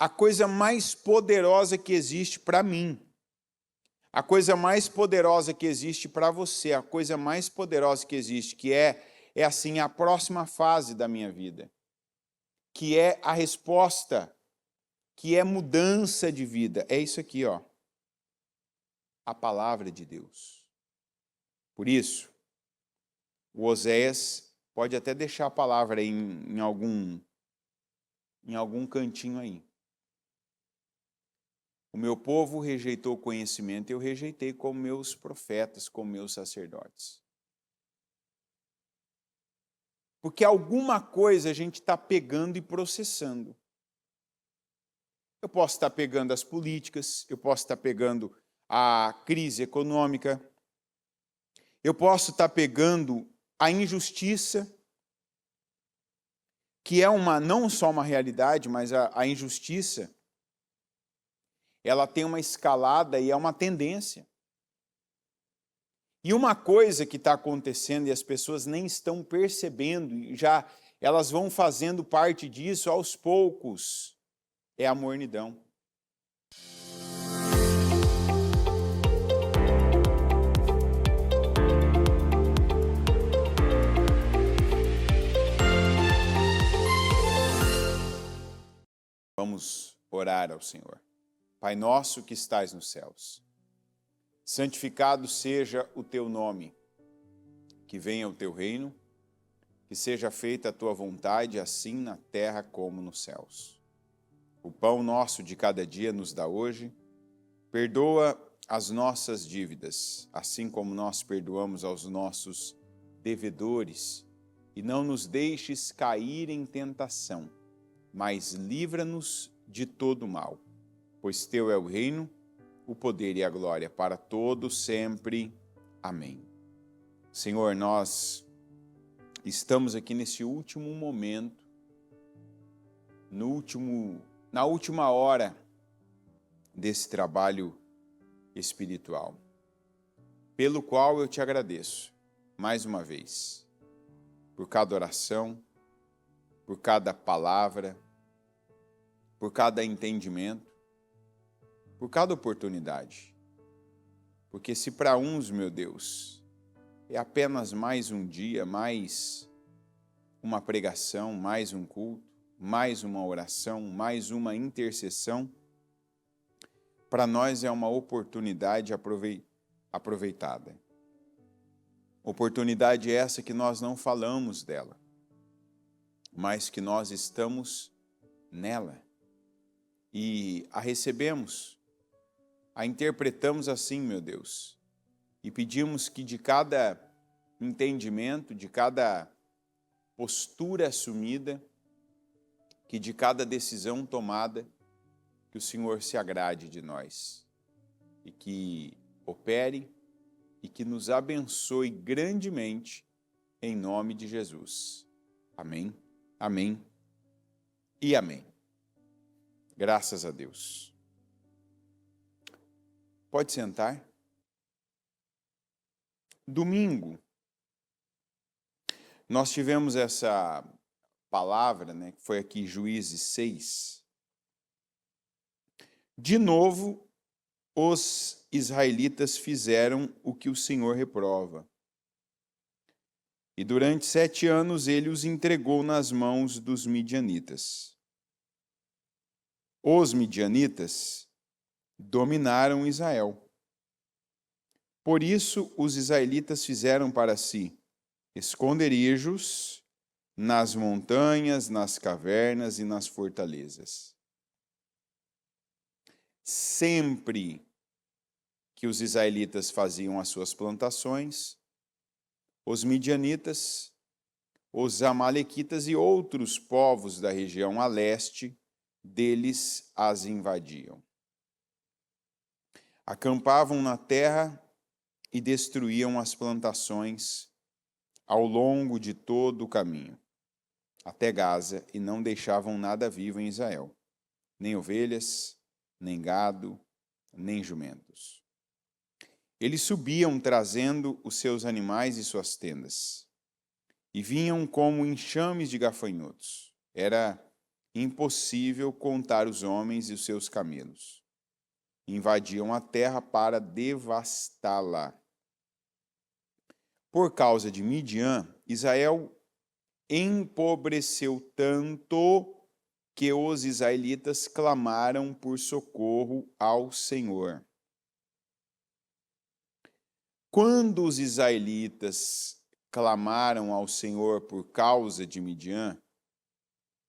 a coisa mais poderosa que existe para mim, a coisa mais poderosa que existe para você, a coisa mais poderosa que existe, que é assim a próxima fase da minha vida, que é a resposta, que é mudança de vida. É isso aqui, ó, a palavra de Deus. Por isso, o Oséias pode até deixar a palavra aí em algum cantinho aí. O meu povo rejeitou o conhecimento e eu rejeitei como meus profetas, como meus sacerdotes. Porque alguma coisa a gente está pegando e processando. Eu posso estar pegando as políticas, eu posso estar pegando a crise econômica, eu posso estar pegando a injustiça, que é não só uma realidade, mas a injustiça, ela tem uma escalada e é uma tendência. E uma coisa que está acontecendo e as pessoas nem estão percebendo, e já elas vão fazendo parte disso aos poucos, é a mornidão. Vamos orar ao Senhor. Pai nosso que estais nos céus, santificado seja o teu nome, que venha o teu reino, que seja feita a tua vontade, assim na terra como nos céus. O pão nosso de cada dia nos dá hoje, perdoa as nossas dívidas, assim como nós perdoamos aos nossos devedores, e não nos deixes cair em tentação, mas livra-nos de todo mal. Pois teu é o reino, o poder e a glória para todos sempre. Amém. Senhor, nós estamos aqui nesse último momento, na última hora desse trabalho espiritual, pelo qual eu te agradeço, mais uma vez, por cada oração, por cada palavra, por cada entendimento, por cada oportunidade. Porque se para uns, meu Deus, é apenas mais um dia, mais uma pregação, mais um culto, mais uma oração, mais uma intercessão, para nós é uma oportunidade aproveitada. Oportunidade essa que nós não falamos dela, mas que nós estamos nela e a recebemos, a interpretamos assim, meu Deus, e pedimos que de cada entendimento, de cada postura assumida, que de cada decisão tomada, que o Senhor se agrade de nós e que opere e que nos abençoe grandemente em nome de Jesus. Amém, amém e amém. Graças a Deus. Pode sentar. Domingo, nós tivemos essa palavra, né, que foi aqui Juízes 6. De novo, os israelitas fizeram o que o Senhor reprova. E durante 7 anos ele os entregou nas mãos dos midianitas. Os midianitas dominaram Israel. Por isso, os israelitas fizeram para si esconderijos nas montanhas, nas cavernas e nas fortalezas. Sempre que os israelitas faziam as suas plantações, os midianitas, os amalequitas e outros povos da região a leste deles as invadiam. Acampavam na terra e destruíam as plantações ao longo de todo o caminho, até Gaza, e não deixavam nada vivo em Israel, nem ovelhas, nem gado, nem jumentos. Eles subiam trazendo os seus animais e suas tendas, e vinham como enxames de gafanhotos. Era impossível contar os homens e os seus camelos. Invadiam a terra para devastá-la. Por causa de Midian, Israel empobreceu tanto que os israelitas clamaram por socorro ao Senhor. Quando os israelitas clamaram ao Senhor por causa de Midian,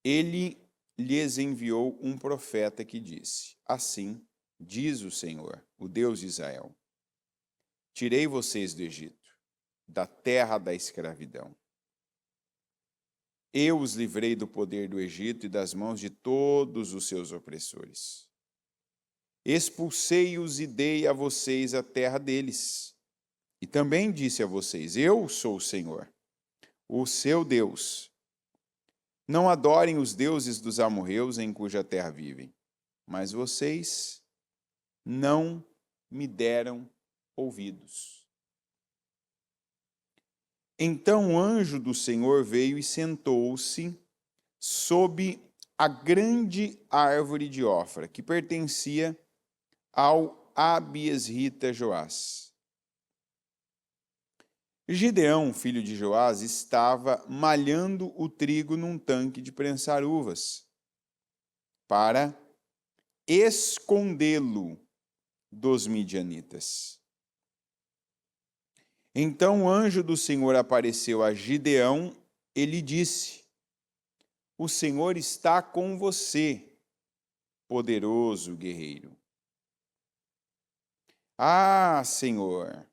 ele lhes enviou um profeta que disse: Assim diz o Senhor, o Deus de Israel: Tirei vocês do Egito, da terra da escravidão. Eu os livrei do poder do Egito e das mãos de todos os seus opressores. Expulsei-os e dei a vocês a terra deles. E também disse a vocês: Eu sou o Senhor, o seu Deus. Não adorem os deuses dos amorreus em cuja terra vivem. Mas vocês não me deram ouvidos. Então o anjo do Senhor veio e sentou-se sob a grande árvore de Ofra, que pertencia ao Abiesrita Joás. Gideão, filho de Joás, estava malhando o trigo num tanque de prensar uvas, para escondê-lo dos midianitas. Então o anjo do Senhor apareceu a Gideão e lhe disse: O Senhor está com você, poderoso guerreiro. Ah, Senhor,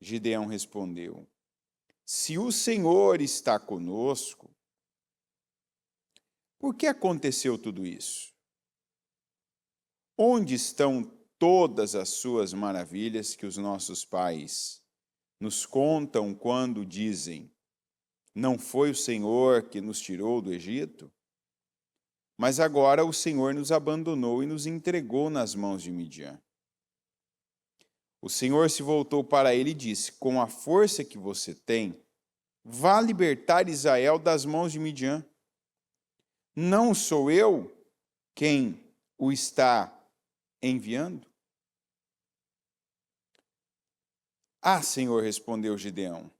Gideão respondeu, se o Senhor está conosco, por que aconteceu tudo isso? Onde estão todas as suas maravilhas que os nossos pais nos contam quando dizem: não foi o Senhor que nos tirou do Egito? Mas agora o Senhor nos abandonou e nos entregou nas mãos de Midian. O Senhor se voltou para ele e disse: com a força que você tem, vá libertar Israel das mãos de Midian. Não sou eu quem o está enviando? Ah, Senhor, respondeu Gideão,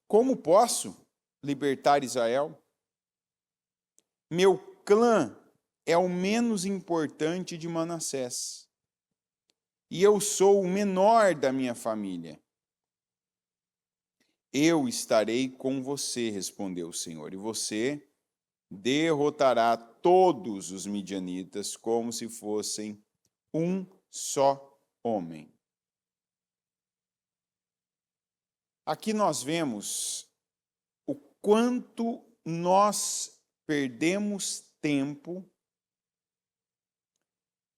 como posso libertar Israel? Meu clã é o menos importante de Manassés, e eu sou o menor da minha família. Eu estarei com você, respondeu o Senhor, e você derrotará todos os midianitas como se fossem um só homem. Aqui nós vemos o quanto nós perdemos tempo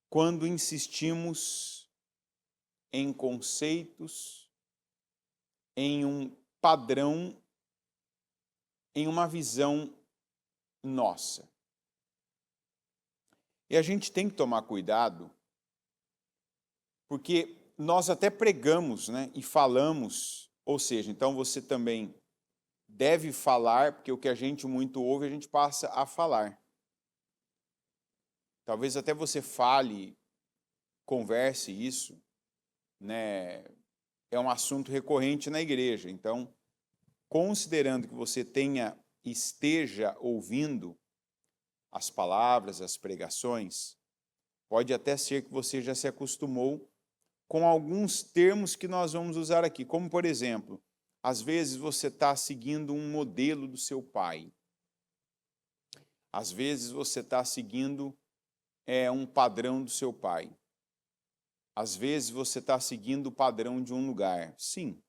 quando insistimos em conceitos, em um padrão, em uma visão nossa. E a gente tem que tomar cuidado, porque nós até pregamos, né, e falamos. Ou seja, então você também deve falar, porque o que a gente muito ouve, a gente passa a falar. Talvez até você fale, converse isso, né? É um assunto recorrente na igreja. Então, considerando que você esteja ouvindo as palavras, as pregações, pode até ser que você já se acostumou com alguns termos que nós vamos usar aqui, como, por exemplo, às vezes você está seguindo um modelo do seu pai. Às vezes você está seguindo um padrão do seu pai. Às vezes você está seguindo o padrão de um lugar. Sim.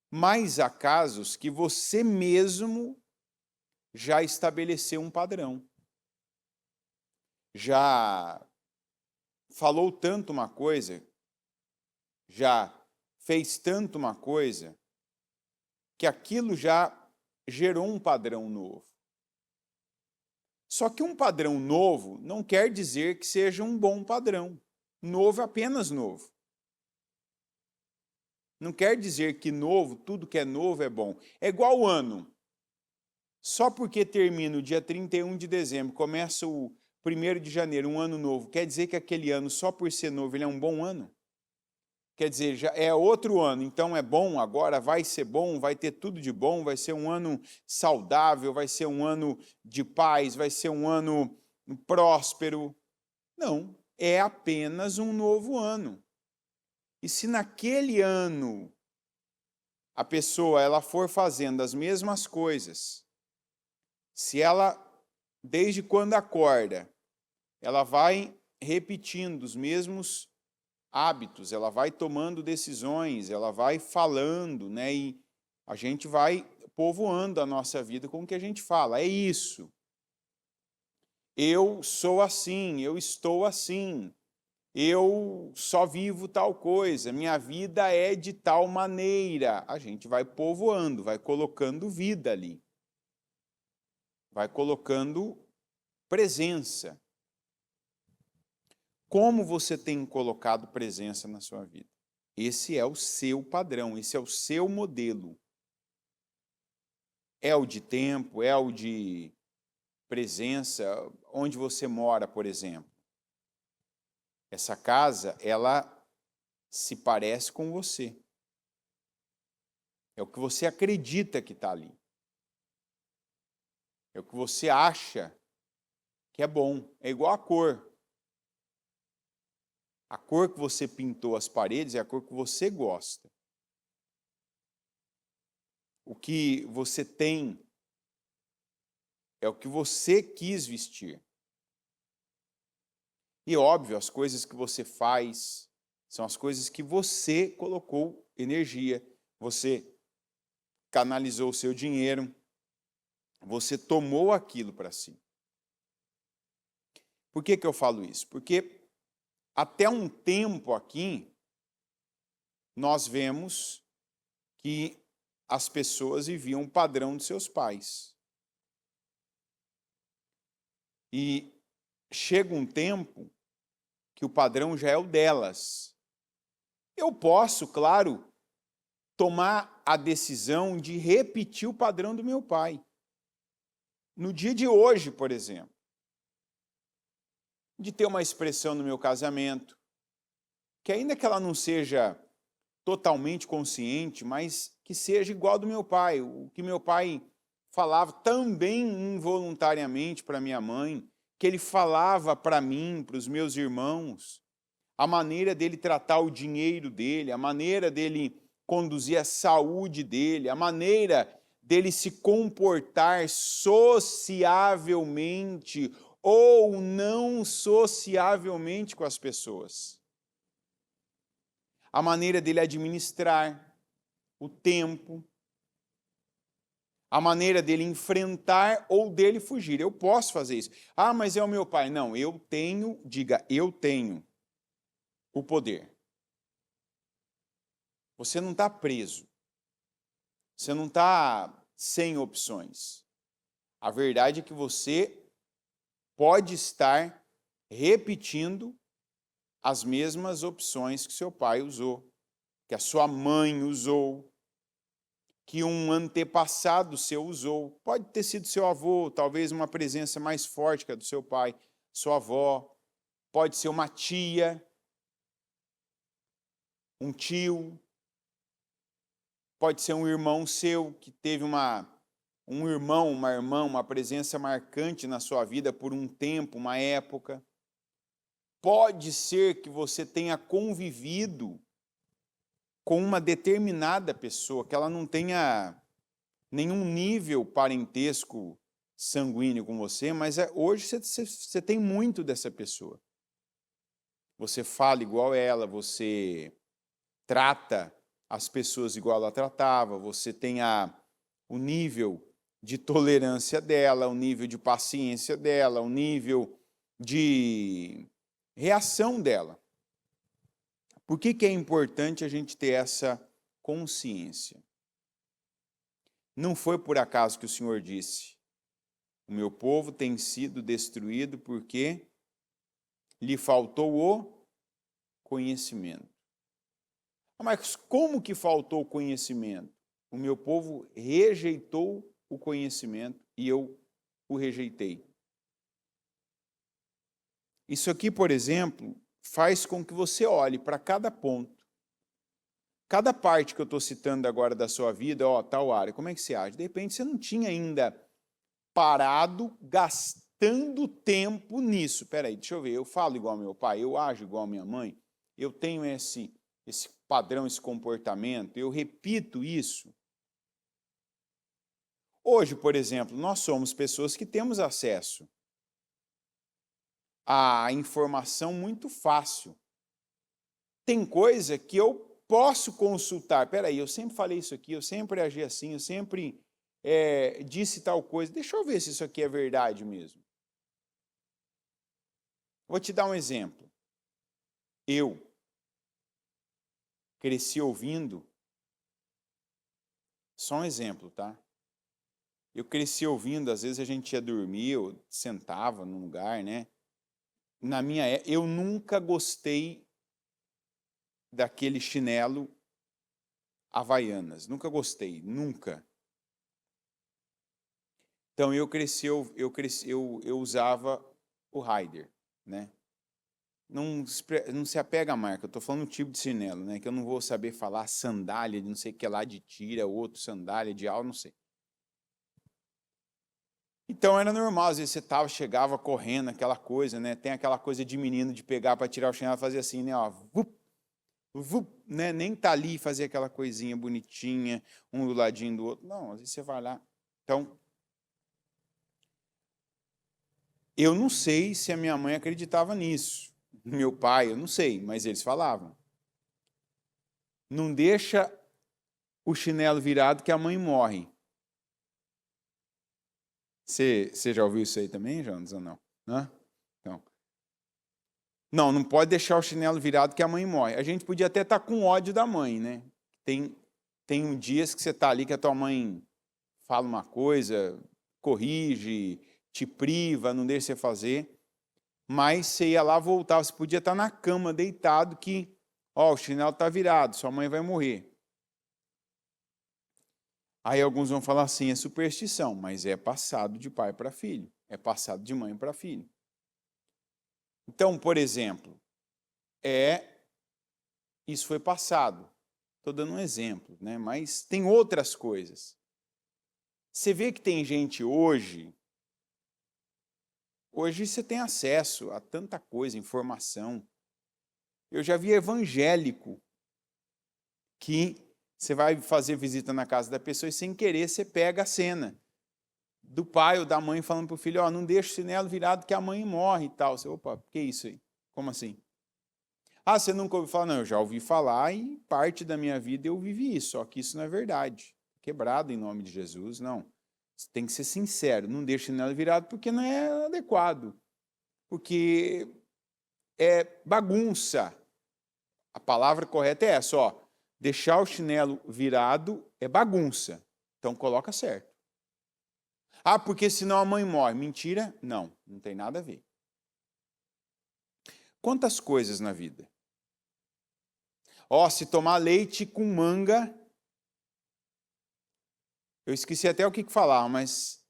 Mas há casos que você mesmo já estabeleceu um padrão. Já falou tanto uma coisa, já fez tanto uma coisa, que aquilo já gerou um padrão novo. Só que um padrão novo não quer dizer que seja um bom padrão. Novo é apenas novo. Não quer dizer que novo, tudo que é novo é bom. É igual o ano. Só porque termina o dia 31 de dezembro, começa o 1º de janeiro, um ano novo, quer dizer que aquele ano, só por ser novo, ele é um bom ano? Quer dizer, já é outro ano, então é bom agora, vai ser bom, vai ter tudo de bom, vai ser um ano saudável, vai ser um ano de paz, vai ser um ano próspero. Não, é apenas um novo ano. E se naquele ano a pessoa ela for fazendo as mesmas coisas, se ela, desde quando acorda, ela vai repetindo os mesmos hábitos, ela vai tomando decisões, ela vai falando, né? E a gente vai povoando a nossa vida com o que a gente fala. É isso. Eu sou assim, eu estou assim, eu só vivo tal coisa, minha vida é de tal maneira. A gente vai povoando, vai colocando vida ali. Vai colocando presença. Como você tem colocado presença na sua vida? Esse é o seu padrão, esse é o seu modelo. É o de tempo, é o de presença, onde você mora, por exemplo. Essa casa, ela se parece com você. É o que você acredita que está ali. É o que você acha que é bom. É igual a cor. A cor que você pintou as paredes é a cor que você gosta. O que você tem é o que você quis vestir. E óbvio, as coisas que você faz são as coisas que você colocou energia, você canalizou o seu dinheiro, você tomou aquilo para si. Por que eu falo isso? Porque até um tempo aqui, nós vemos que as pessoas viviam o padrão de seus pais. E chega um tempo que o padrão já é o delas. Eu posso, claro, tomar a decisão de repetir o padrão do meu pai. No dia de hoje, por exemplo. De ter uma expressão no meu casamento, que ainda que ela não seja totalmente consciente, mas que seja igual ao do meu pai. O que meu pai falava também involuntariamente para minha mãe, que ele falava para mim, para os meus irmãos, a maneira dele tratar o dinheiro dele, a maneira dele conduzir a saúde dele, a maneira dele se comportar sociavelmente ou não sociavelmente com as pessoas. A maneira dele administrar o tempo, a maneira dele enfrentar ou dele fugir. Eu posso fazer isso. Ah, mas é o meu pai. Não, eu tenho, diga, eu tenho o poder. Você não está preso. Você não está sem opções. A verdade é que você pode estar repetindo as mesmas opções que seu pai usou, que a sua mãe usou, que um antepassado seu usou. Pode ter sido seu avô, talvez uma presença mais forte que a do seu pai, sua avó, pode ser uma tia, um tio, pode ser um irmão seu que teve um irmão, uma irmã, uma presença marcante na sua vida por um tempo, uma época. Pode ser que você tenha convivido com uma determinada pessoa, que ela não tenha nenhum nível parentesco sanguíneo com você, mas hoje você tem muito dessa pessoa. Você fala igual ela, você trata as pessoas igual ela tratava, você tem o nível de tolerância dela, o nível de paciência dela, o nível de reação dela. Por que é importante a gente ter essa consciência? Não foi por acaso que o Senhor disse: o meu povo tem sido destruído porque lhe faltou o conhecimento. Mas como que faltou o conhecimento? O meu povo rejeitou o conhecimento e eu o rejeitei. Isso aqui, por exemplo, faz com que você olhe para cada ponto. Cada parte que eu estou citando agora da sua vida, tal área, como é que você age? De repente você não tinha ainda parado, gastando tempo nisso. Espera aí, deixa eu ver, eu falo igual ao meu pai, eu ajo igual a minha mãe, eu tenho esse padrão, esse comportamento, eu repito isso. Hoje, por exemplo, nós somos pessoas que temos acesso à informação muito fácil. Tem coisa que eu posso consultar. Espera aí, eu sempre falei isso aqui, eu sempre agi assim, eu sempre disse tal coisa. Deixa eu ver se isso aqui é verdade mesmo. Vou te dar um exemplo. Eu cresci ouvindo, só um exemplo, tá? Eu cresci ouvindo, às vezes a gente ia dormir, eu sentava num lugar, né? Eu nunca gostei daquele chinelo Havaianas, nunca gostei, nunca. Então eu usava o Raider, né? Não se apega à marca, eu estou falando do tipo de chinelo, né? Que eu não vou saber falar sandália de não sei o que lá de tira, outro sandália de algo, não sei. Então era normal, às vezes você chegava correndo, aquela coisa, né? Tem aquela coisa de menino de pegar para tirar o chinelo e fazer assim, né? Ó, vup, vup, né? Nem tá ali e fazer aquela coisinha bonitinha, um do ladinho do outro. Não, às vezes você vai lá. Então, eu não sei se a minha mãe acreditava nisso. Meu pai, eu não sei, mas eles falavam. Não deixa o chinelo virado que a mãe morre. Você já ouviu isso aí também, Jonas, ou não? Então, não pode deixar o chinelo virado que a mãe morre. A gente podia até estar com ódio da mãe, né? Tem dias que você está ali que a tua mãe fala uma coisa, corrige, te priva, não deixa você fazer, mas você ia lá, voltava, você podia estar na cama, deitado, que, o chinelo está virado, sua mãe vai morrer. Aí alguns vão falar assim, é superstição, mas é passado de pai para filho, é passado de mãe para filho. Então, por exemplo, isso foi passado. Estou dando um exemplo, né? Mas tem outras coisas. Você vê que tem gente hoje você tem acesso a tanta coisa, informação. Eu já vi evangélico que você vai fazer visita na casa da pessoa e sem querer você pega a cena do pai ou da mãe falando para o filho, não deixa o chinelo virado que a mãe morre e tal. Você, opa, que é isso aí? Como assim? Você nunca ouviu falar? Não, eu já ouvi falar e parte da minha vida eu vivi isso, só que isso não é verdade. Quebrado em nome de Jesus, não. Você tem que ser sincero, não deixa o chinelo virado porque não é adequado. Porque é bagunça. A palavra correta é essa, deixar o chinelo virado é bagunça. Então coloca certo. Porque senão a mãe morre. Mentira? Não tem nada a ver. Quantas coisas na vida? Se tomar leite com manga, eu esqueci até o que falar, mas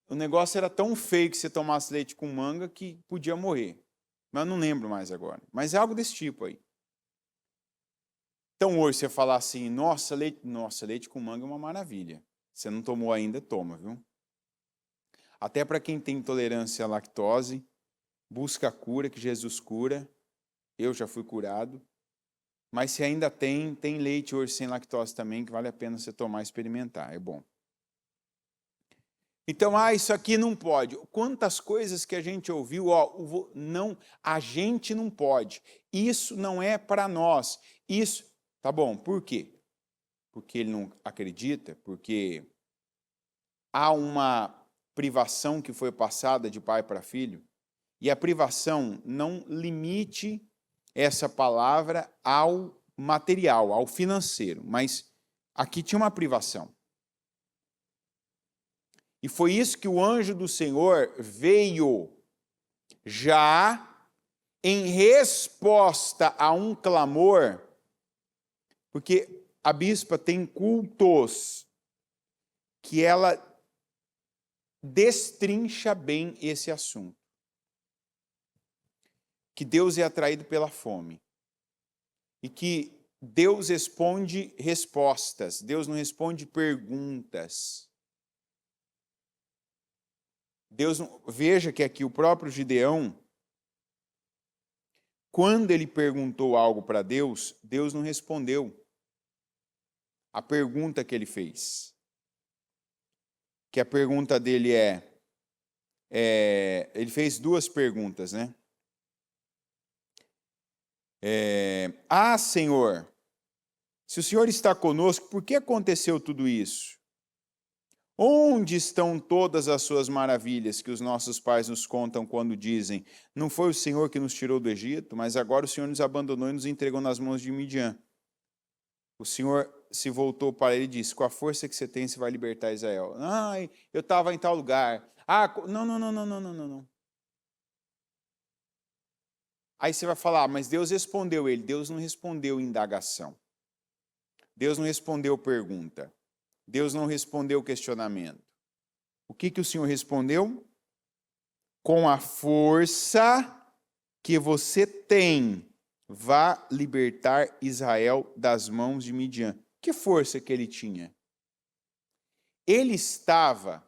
o negócio era tão feio que você tomasse leite com manga que podia morrer. Mas eu não lembro mais agora. Mas é algo desse tipo aí. Então hoje você falar assim, nossa, leite com manga é uma maravilha. Você não tomou ainda, toma, viu? Até para quem tem intolerância à lactose, busca a cura, que Jesus cura. Eu já fui curado. Mas se ainda tem leite hoje sem lactose também, que vale a pena você tomar e experimentar, é bom. Então, isso aqui não pode. Quantas coisas que a gente ouviu, não, a gente não pode. Isso não é para nós. Isso, tá bom, por quê? Porque ele não acredita, porque há uma privação que foi passada de pai para filho, e a privação não limite essa palavra ao material, ao financeiro, mas aqui tinha uma privação. E foi isso que o anjo do Senhor veio já em resposta a um clamor, porque a bispa tem cultos que ela destrincha bem esse assunto. Que Deus é atraído pela fome. E que Deus responde respostas, Deus não responde perguntas. Veja que aqui o próprio Gideão, quando ele perguntou algo para Deus, Deus não respondeu a pergunta que ele fez. Que a pergunta dele ele fez duas perguntas, né? Senhor, se o Senhor está conosco, por que aconteceu tudo isso? Onde estão todas as suas maravilhas que os nossos pais nos contam quando dizem, não foi o Senhor que nos tirou do Egito, mas agora o Senhor nos abandonou e nos entregou nas mãos de Midian. O Senhor se voltou para ele e disse, com a força que você tem, você vai libertar Israel. Eu estava em tal lugar. Não. Aí você vai falar, mas Deus respondeu ele. Deus não respondeu indagação. Deus não respondeu pergunta. Deus não respondeu questionamento. O que o Senhor respondeu? Com a força que você tem, vá libertar Israel das mãos de Midian. Que força que ele tinha? Ele estava,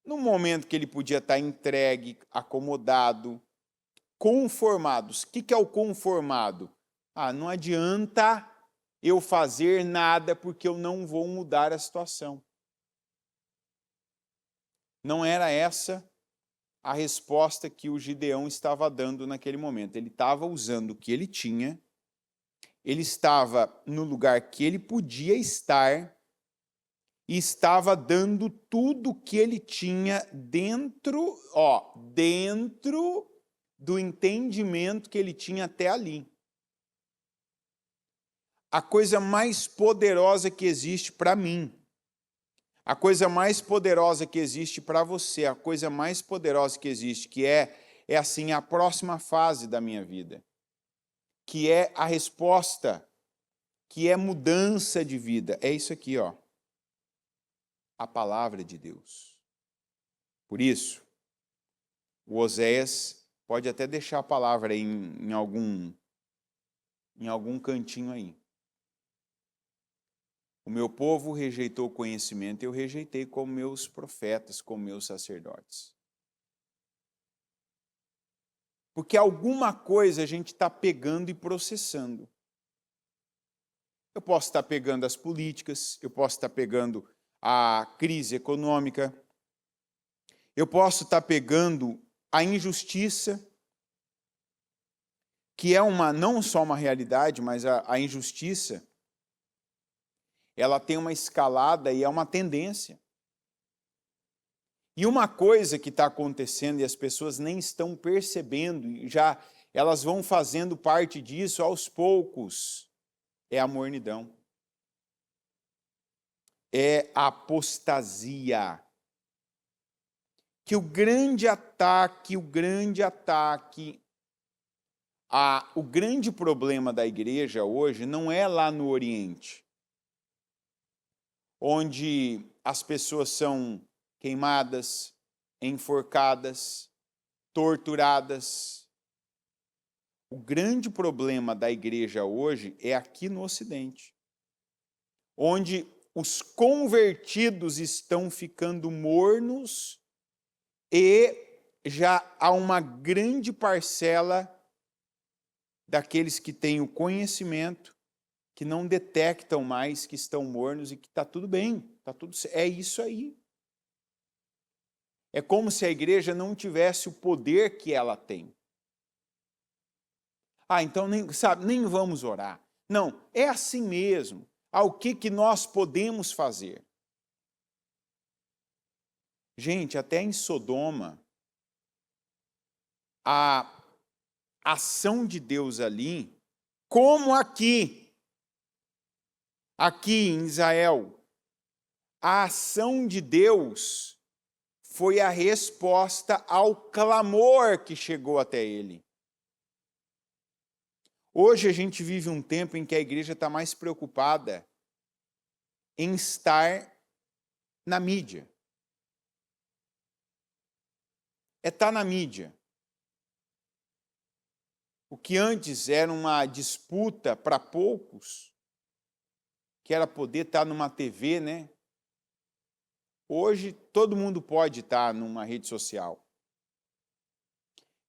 no momento que ele podia estar entregue, acomodado, conformados. O que é o conformado? Não adianta eu fazer nada porque eu não vou mudar a situação. Não era essa a resposta que o Gideão estava dando naquele momento. Ele estava usando o que ele tinha, ele estava no lugar que ele podia estar e estava dando tudo o que ele tinha dentro do entendimento que ele tinha até ali. A coisa mais poderosa que existe para mim, a coisa mais poderosa que existe para você, a coisa mais poderosa que existe, que é assim a próxima fase da minha vida, que é a resposta, que é mudança de vida, é isso aqui, a palavra de Deus. Por isso, o Oséias pode até deixar a palavra aí em algum cantinho aí. O meu povo rejeitou o conhecimento, eu rejeitei como meus profetas, como meus sacerdotes. Porque alguma coisa a gente está pegando e processando. Eu posso estar pegando as políticas, eu posso estar pegando a crise econômica, eu posso estar pegando a injustiça, que é não só uma realidade, mas a injustiça, ela tem uma escalada e é uma tendência. E uma coisa que está acontecendo e as pessoas nem estão percebendo, já elas vão fazendo parte disso aos poucos, é a mornidão. É a apostasia. Que o grande problema da igreja hoje não é lá no Oriente, onde as pessoas são queimadas, enforcadas, torturadas. O grande problema da igreja hoje é aqui no Ocidente, onde os convertidos estão ficando mornos e já há uma grande parcela daqueles que têm o conhecimento que não detectam mais que estão mornos e que está tudo bem, é isso aí. É como se a igreja não tivesse o poder que ela tem. Então nem vamos orar. Não, é assim mesmo. O que nós podemos fazer? Gente, até em Sodoma, a ação de Deus ali, como aqui em Israel, a ação de Deus foi a resposta ao clamor que chegou até ele. Hoje a gente vive um tempo em que a igreja está mais preocupada em estar na mídia. é estar na mídia. O que antes era uma disputa para poucos, que era poder estar numa TV, né? Hoje todo mundo pode estar numa rede social.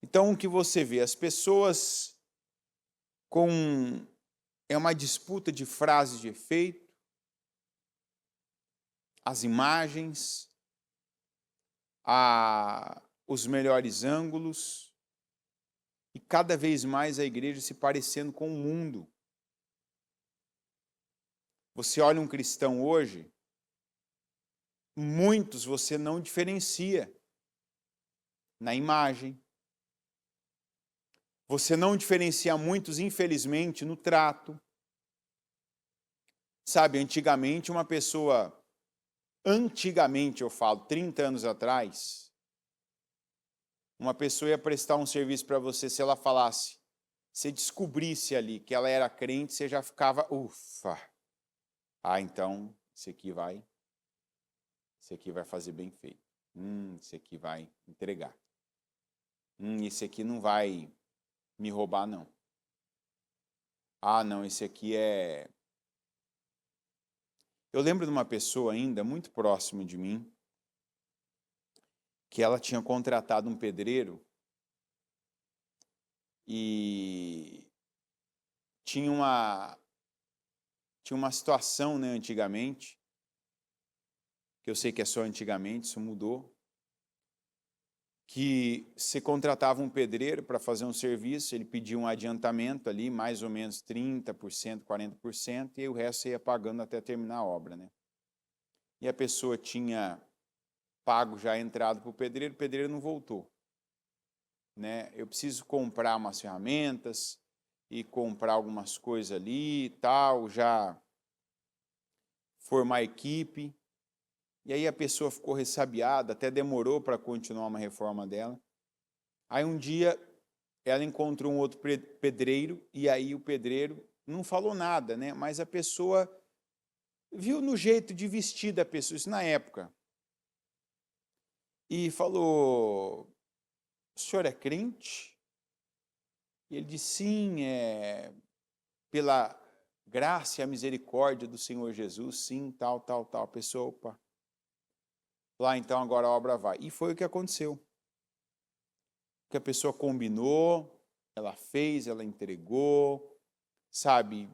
Então o que você vê? As pessoas é uma disputa de frases de efeito, as imagens, os melhores ângulos, e cada vez mais a igreja se parecendo com o mundo. Você olha um cristão hoje, muitos você não diferencia na imagem. Você não diferencia muitos, infelizmente, no trato. Sabe, antigamente eu falo, 30 anos atrás, uma pessoa ia prestar um serviço para você, se ela falasse, se descobrisse ali que ela era crente, você já ficava, ufa. Então, esse aqui vai fazer bem feito. Esse aqui vai entregar. Esse aqui não vai me roubar, não. Não, esse aqui é... Eu lembro de uma pessoa ainda muito próxima de mim, que ela tinha contratado um pedreiro e tinha uma situação, né, antigamente, que eu sei que é só antigamente, isso mudou, que você contratava um pedreiro para fazer um serviço, ele pedia um adiantamento ali, mais ou menos 30%, 40%, e o resto você ia pagando até terminar a obra, né? E a pessoa tinha pago já a entrada para o pedreiro não voltou, né? Eu preciso comprar umas ferramentas e comprar algumas coisas ali e tal, já formar a equipe. E aí a pessoa ficou ressabiada, até demorou para continuar uma reforma dela. Aí um dia ela encontrou um outro pedreiro, e aí o pedreiro não falou nada, né? Mas a pessoa viu no jeito de vestir da pessoa, isso na época. E falou, o senhor é crente? E ele disse, sim, pela graça e a misericórdia do Senhor Jesus, sim, tal. A pessoa, opa. Lá então agora a obra vai. E foi o que aconteceu. Que a pessoa combinou, ela fez, ela entregou, sabe?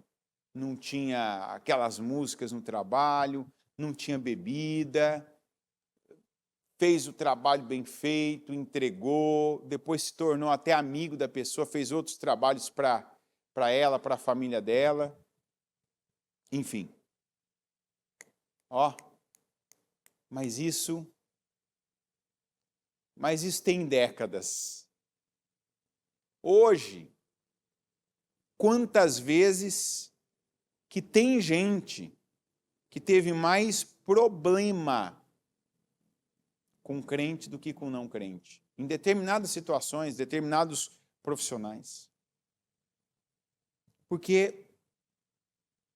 Não tinha aquelas músicas no trabalho, não tinha bebida, fez o trabalho bem feito, entregou, depois se tornou até amigo da pessoa, fez outros trabalhos para ela, para a família dela. Enfim. Mas isso tem décadas. Hoje, quantas vezes que tem gente que teve mais problema com crente do que com não crente, em determinadas situações, determinados profissionais. Porque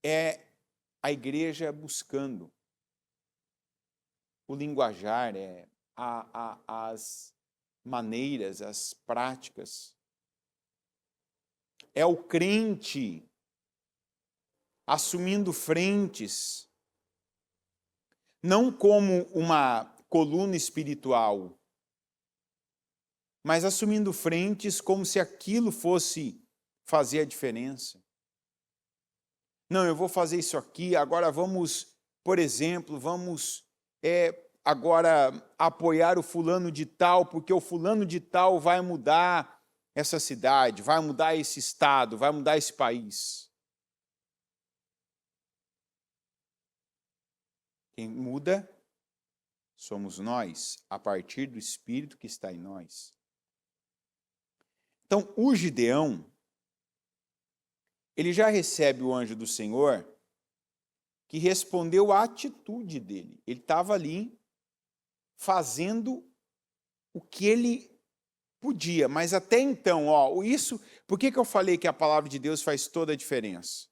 é a igreja buscando o linguajar, as maneiras, as práticas. É o crente assumindo frentes, não como uma coluna espiritual, mas assumindo frentes como se aquilo fosse fazer a diferença. Não, eu vou fazer isso aqui, agora vamos, por exemplo, agora apoiar o fulano de tal, porque o fulano de tal vai mudar essa cidade, vai mudar esse estado, vai mudar esse país. Quem muda somos nós, a partir do Espírito que está em nós. Então, o Gideão, ele já recebe o anjo do Senhor, que respondeu à atitude dele. Ele estava ali fazendo o que ele podia, mas até então, por que eu falei que a palavra de Deus faz toda a diferença?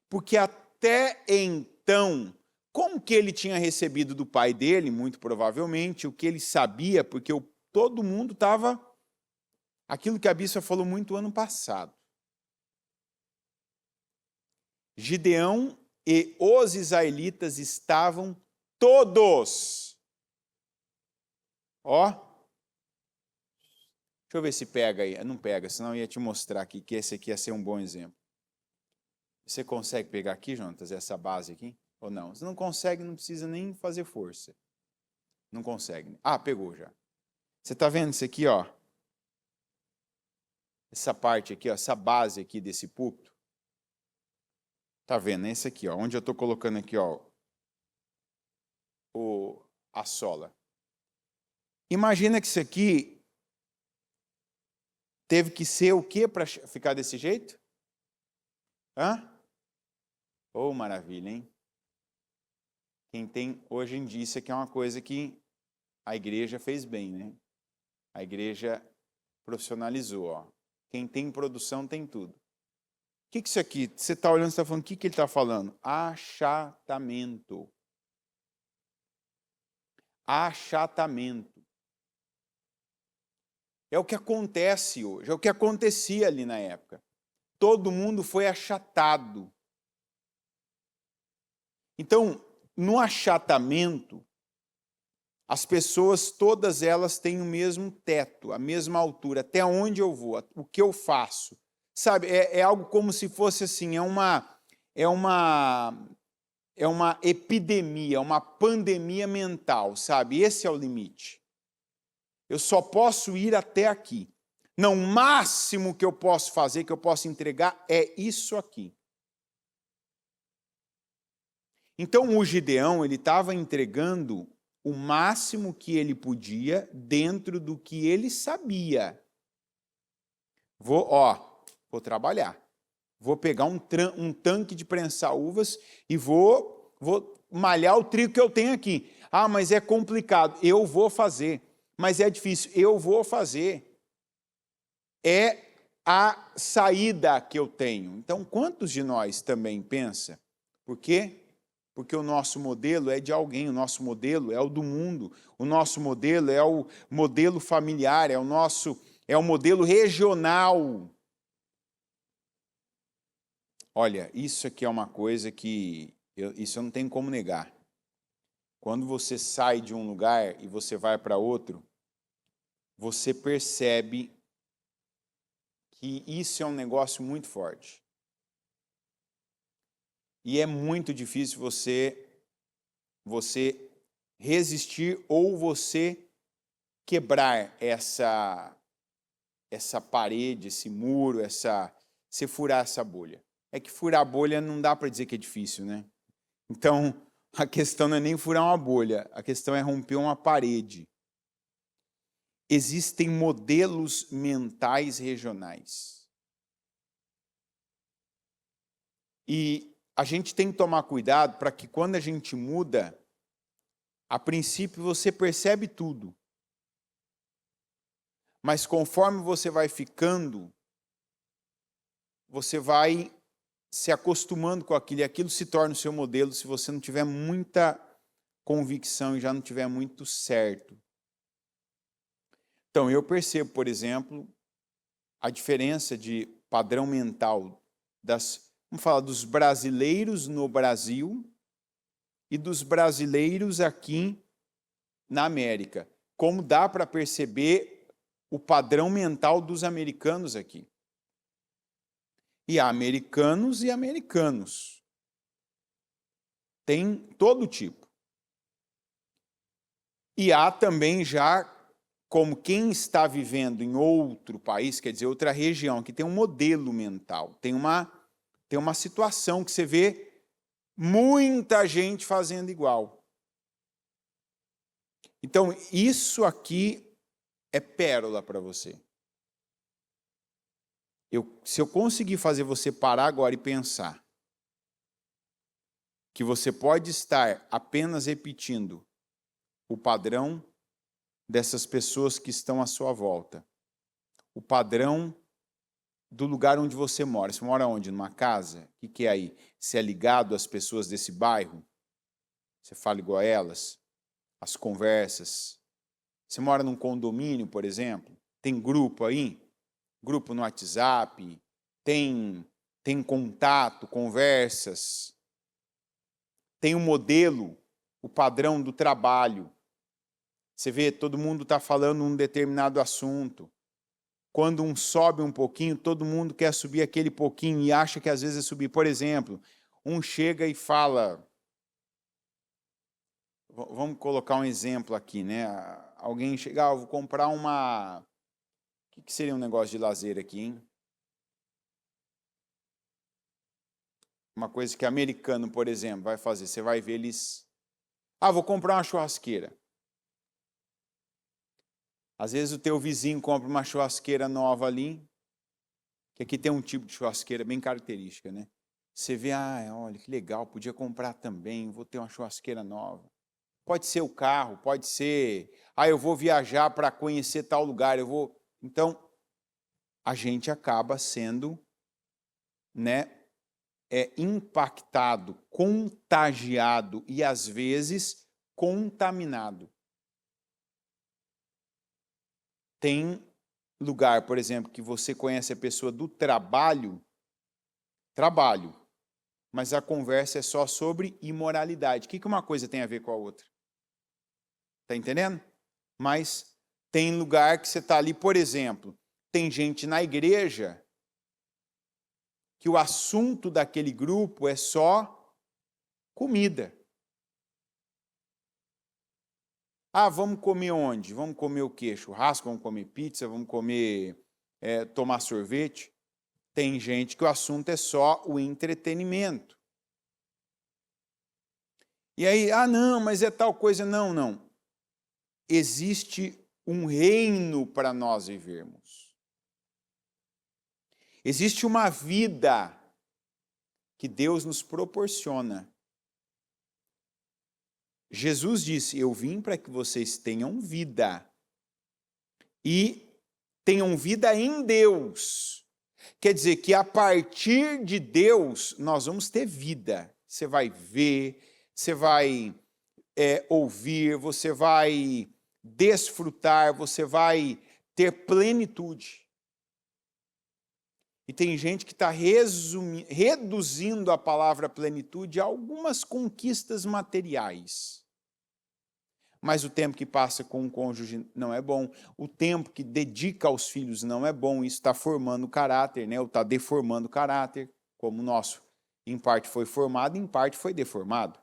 Porque até então, como que ele tinha recebido do pai dele, muito provavelmente, o que ele sabia, porque o todo mundo estava... Aquilo que a bispa falou muito ano passado. Gideão e os israelitas estavam todos. Ó. Deixa eu ver se pega aí. Não pega, senão eu ia te mostrar aqui que esse aqui ia ser um bom exemplo. Você consegue pegar aqui, Jonatas, essa base aqui? Ou não? Se não consegue, não precisa nem fazer força. Não consegue. Ah, pegou já. Você está vendo isso aqui, ó? Essa parte aqui, ó, essa base aqui desse púlpito. Tá vendo? Esse aqui, ó, onde eu estou colocando aqui, ó, a sola. Imagina que isso aqui teve que ser o quê para ficar desse jeito? Hã? Oh, maravilha, hein? Quem tem, hoje em dia, isso aqui é uma coisa que a igreja fez bem, né? A igreja profissionalizou, ó. Quem tem produção tem tudo. O que é isso aqui? Você está olhando, você está falando, o que ele está falando? Achatamento. Achatamento. É o que acontece hoje, é o que acontecia ali na época. Todo mundo foi achatado. Então, no achatamento, as pessoas, todas elas têm o mesmo teto, a mesma altura, até onde eu vou, o que eu faço. Sabe, é algo como se fosse assim, é uma epidemia, uma pandemia mental, sabe? Esse é o limite. Eu só posso ir até aqui. Não, o máximo que eu posso fazer, que eu posso entregar, é isso aqui. Então, o Gideão, ele estava entregando o máximo que ele podia dentro do que ele sabia. Vou trabalhar. Vou pegar um tanque de prensar uvas e vou malhar o trigo que eu tenho aqui. Ah, mas é complicado. Eu vou fazer. Mas é difícil. Eu vou fazer. É a saída que eu tenho. Então, quantos de nós também pensa? Por quê? Porque o nosso modelo é de alguém, o nosso modelo é o do mundo, o nosso modelo é o modelo familiar, é o modelo regional. Olha, isso aqui é uma coisa que isso eu não tenho como negar. Quando você sai de um lugar e você vai para outro, você percebe que isso é um negócio muito forte. E é muito difícil você resistir ou você quebrar essa parede, esse muro, você furar essa bolha. É que furar a bolha não dá para dizer que é difícil, né? Então, a questão não é nem furar uma bolha, a questão é romper uma parede. Existem modelos mentais regionais. E a gente tem que tomar cuidado para que quando a gente muda, a princípio você percebe tudo. Mas conforme você vai ficando, você vai se acostumando com aquilo, e aquilo se torna o seu modelo se você não tiver muita convicção e já não tiver muito certo. Então, eu percebo, por exemplo, a diferença de padrão mental vamos falar dos brasileiros no Brasil e dos brasileiros aqui na América. Como dá para perceber o padrão mental dos americanos aqui. E há americanos e americanos. Tem todo tipo. E há também já, como quem está vivendo em outro país, quer dizer, outra região, que tem um modelo mental, tem uma situação que você vê muita gente fazendo igual. Então, isso aqui é pérola para você. Se eu conseguir fazer você parar agora e pensar que você pode estar apenas repetindo o padrão dessas pessoas que estão à sua volta, o padrão do lugar onde você mora. Você mora onde? Numa casa? O que é aí? Você é ligado às pessoas desse bairro? Você fala igual a elas? As conversas? Você mora num condomínio, por exemplo, tem grupo aí, grupo no WhatsApp, tem contato, conversas, tem um modelo, o padrão do trabalho. Você vê, todo mundo está falando um determinado assunto. Quando um sobe um pouquinho, todo mundo quer subir aquele pouquinho e acha que às vezes é subir. Por exemplo, um chega e fala... Vamos colocar um exemplo aqui, né? Alguém chega, eu vou comprar uma... O que seria um negócio de lazer aqui, hein? Uma coisa que americano, por exemplo, vai fazer. Você vai ver eles... vou comprar uma churrasqueira. Às vezes o teu vizinho compra uma churrasqueira nova ali, que aqui tem um tipo de churrasqueira bem característica, né? Você vê, olha que legal, podia comprar também, vou ter uma churrasqueira nova. Pode ser o carro, pode ser, eu vou viajar para conhecer tal lugar, Então, a gente acaba sendo, né, impactado, contagiado e, às vezes, contaminado. Tem lugar, por exemplo, que você conhece a pessoa do trabalho, mas a conversa é só sobre imoralidade. O que uma coisa tem a ver com a outra? Está entendendo? Mas tem lugar que você está ali, por exemplo, tem gente na igreja que o assunto daquele grupo é só comida. Vamos comer onde? Vamos comer o quê? Churrasco? Vamos comer pizza? Vamos comer, tomar sorvete? Tem gente que o assunto é só o entretenimento. E aí, não, mas é tal coisa. Não. Existe um reino para nós vivermos. Existe uma vida que Deus nos proporciona. Jesus disse, eu vim para que vocês tenham vida. E tenham vida em Deus. Quer dizer que a partir de Deus, nós vamos ter vida. Você vai ver, você vai ouvir, você vai desfrutar, você vai ter plenitude. E tem gente que está reduzindo a palavra plenitude a algumas conquistas materiais. Mas o tempo que passa com o cônjuge não é bom, o tempo que dedica aos filhos não é bom, isso está formando caráter, né? Ou está deformando caráter, como o nosso, em parte foi formado, em parte foi deformado.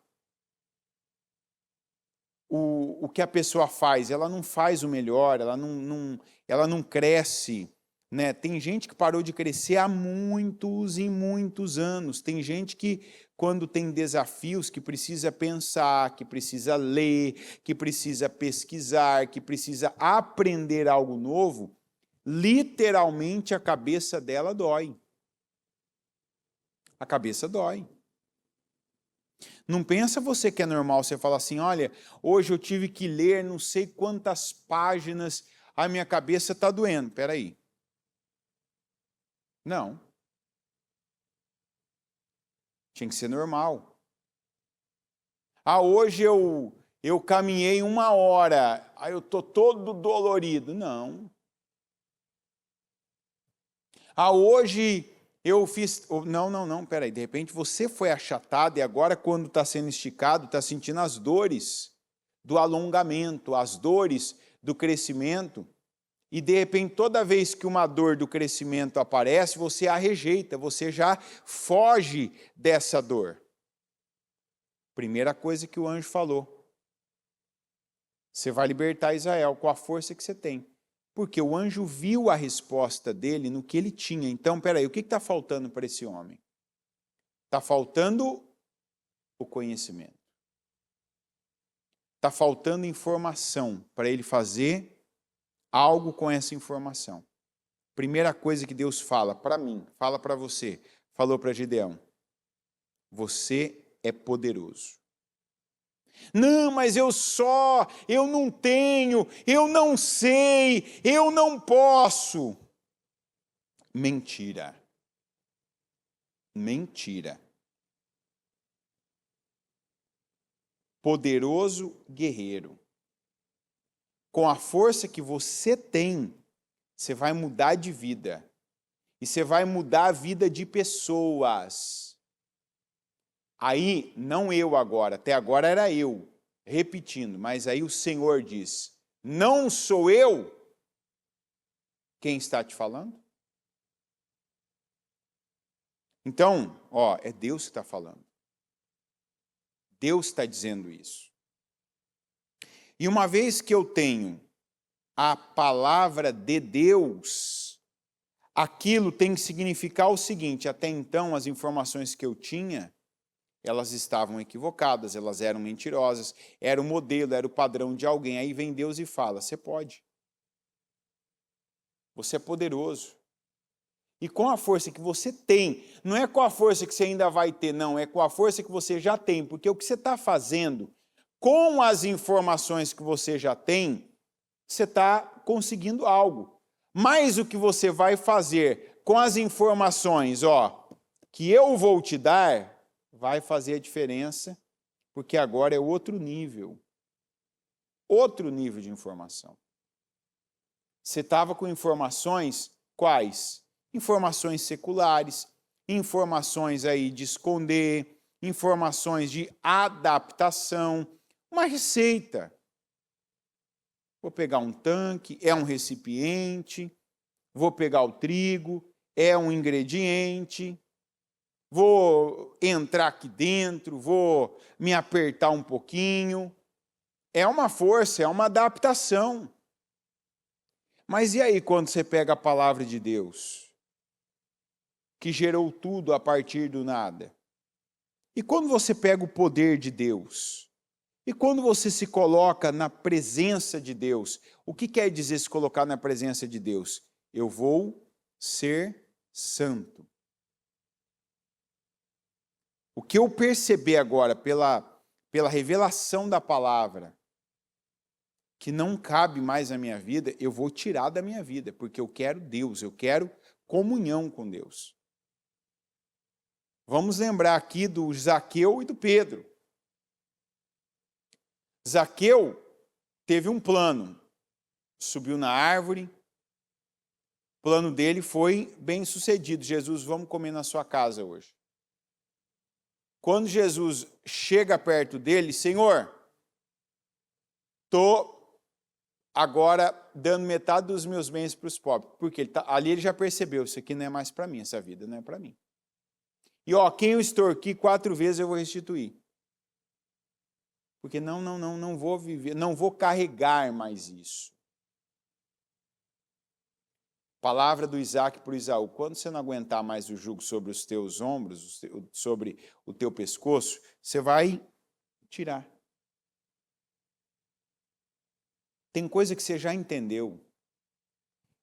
O que a pessoa faz, ela não faz o melhor, ela não cresce, né? Tem gente que parou de crescer há muitos e muitos anos, tem gente que, quando tem desafios, que precisa pensar, que precisa ler, que precisa pesquisar, que precisa aprender algo novo, literalmente a cabeça dela dói. A cabeça dói. Não pensa você que é normal, você fala assim, olha, hoje eu tive que ler não sei quantas páginas, a minha cabeça está doendo. Espera aí. Não. Tinha que ser normal. Hoje eu caminhei 1 hora, aí eu estou todo dolorido. Não. Hoje eu fiz... Não, peraí, de repente você foi achatado e agora quando está sendo esticado, está sentindo as dores do alongamento, as dores do crescimento, e de repente toda vez que uma dor do crescimento aparece, você a rejeita, você já foge dessa dor. Primeira coisa que o anjo falou, você vai libertar Israel com a força que você tem. Porque o anjo viu a resposta dele no que ele tinha. Então, peraí, o que está faltando para esse homem? Está faltando o conhecimento. Está faltando informação para ele fazer algo com essa informação. Primeira coisa que Deus fala para mim, fala para você, falou para Gideão, você é poderoso. Não, mas eu não tenho, eu não sei, eu não posso. Mentira. Mentira. Poderoso guerreiro. com a força que você tem, você vai mudar de vida. E você vai mudar a vida de pessoas. Aí, não eu agora, até agora era eu, repetindo, mas aí o Senhor diz, não sou eu quem está te falando? Então, é Deus que está falando. Deus está dizendo isso. E uma vez que eu tenho a palavra de Deus, aquilo tem que significar o seguinte, até então as informações que eu tinha, elas estavam equivocadas, elas eram mentirosas, era o modelo, era o padrão de alguém. Aí vem Deus e fala, você pode. Você é poderoso. E com a força que você tem, não é com a força que você ainda vai ter, não, é com a força que você já tem, porque o que você está fazendo, com as informações que você já tem, você está conseguindo algo. Mas o que você vai fazer com as informações, que eu vou te dar, vai fazer a diferença, porque agora é outro nível de informação. Você estava com informações quais? Informações seculares, informações aí de esconder, informações de adaptação, uma receita. Vou pegar um tanque, é um recipiente, vou pegar o trigo, é um ingrediente, vou entrar aqui dentro, vou me apertar um pouquinho. É uma força, é uma adaptação. Mas e aí quando você pega a palavra de Deus, que gerou tudo a partir do nada? E quando você pega o poder de Deus? E quando você se coloca na presença de Deus? O que quer dizer se colocar na presença de Deus? Eu vou ser santo. O que eu percebi agora pela revelação da palavra, que não cabe mais na minha vida, eu vou tirar da minha vida, porque eu quero Deus, eu quero comunhão com Deus. Vamos lembrar aqui do Zaqueu e do Pedro. Zaqueu teve um plano, subiu na árvore, o plano dele foi bem sucedido. Jesus, vamos comer na sua casa hoje. Quando Jesus chega perto dele, Senhor, estou agora dando metade dos meus bens para os pobres. Porque ali ele já percebeu, isso aqui não é mais para mim, essa vida não é para mim. E quem eu extorqui 4 vezes eu vou restituir. Porque não vou viver, não vou carregar mais isso. Palavra do Isaac para o Isaú, quando você não aguentar mais o jugo sobre os teus ombros, sobre o teu pescoço, você vai tirar. Tem coisa que você já entendeu,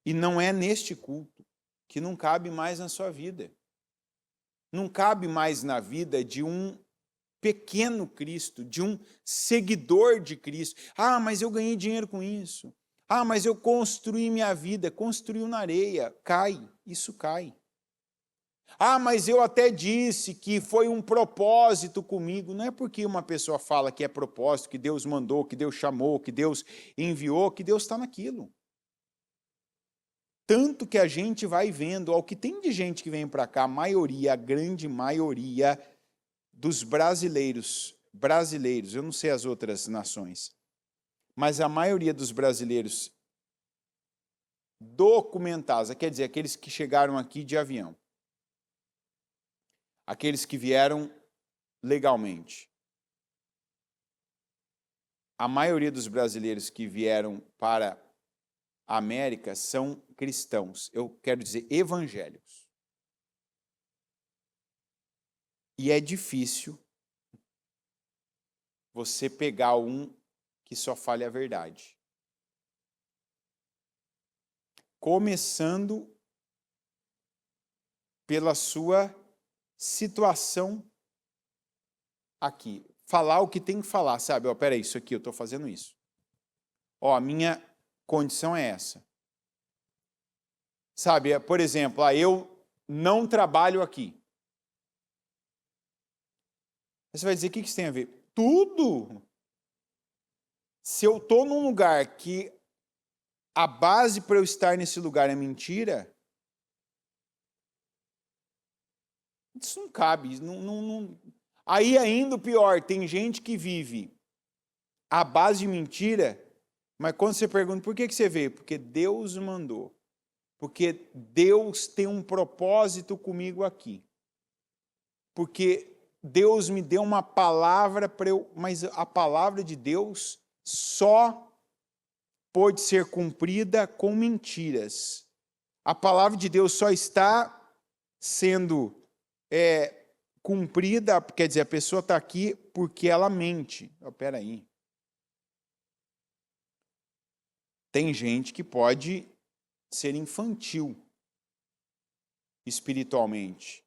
e não é neste culto, que não cabe mais na sua vida. Não cabe mais na vida de um pequeno Cristo, de um seguidor de Cristo. Mas eu ganhei dinheiro com isso. Mas eu construí minha vida, construiu na areia, cai, isso cai. Mas eu até disse que foi um propósito comigo. Não é porque uma pessoa fala que é propósito, que Deus mandou, que Deus chamou, que Deus enviou, que Deus está naquilo. Tanto que a gente vai vendo, o que tem de gente que vem para cá, a grande maioria dos brasileiros, eu não sei as outras nações, mas a maioria dos brasileiros documentados, quer dizer, aqueles que chegaram aqui de avião, aqueles que vieram legalmente. A maioria dos brasileiros que vieram para a América são cristãos, eu quero dizer evangélicos. E é difícil você pegar um que só fale a verdade. Começando pela sua situação aqui. Falar o que tem que falar, sabe? Peraí, isso aqui, eu estou fazendo isso. A minha condição é essa. Sabe, por exemplo, eu não trabalho aqui. Você vai dizer, o que isso tem a ver? Tudo! Se eu estou num lugar que a base para eu estar nesse lugar é mentira, isso não cabe. Aí ainda o pior, tem gente que vive à base de mentira, mas quando você pergunta por que você veio? Porque Deus mandou. Porque Deus tem um propósito comigo aqui. Porque Deus me deu uma palavra para eu... Mas a palavra de Deus só pode ser cumprida com mentiras. A palavra de Deus só está sendo cumprida, quer dizer, a pessoa está aqui porque ela mente. Espera aí. Tem gente que pode ser infantil espiritualmente,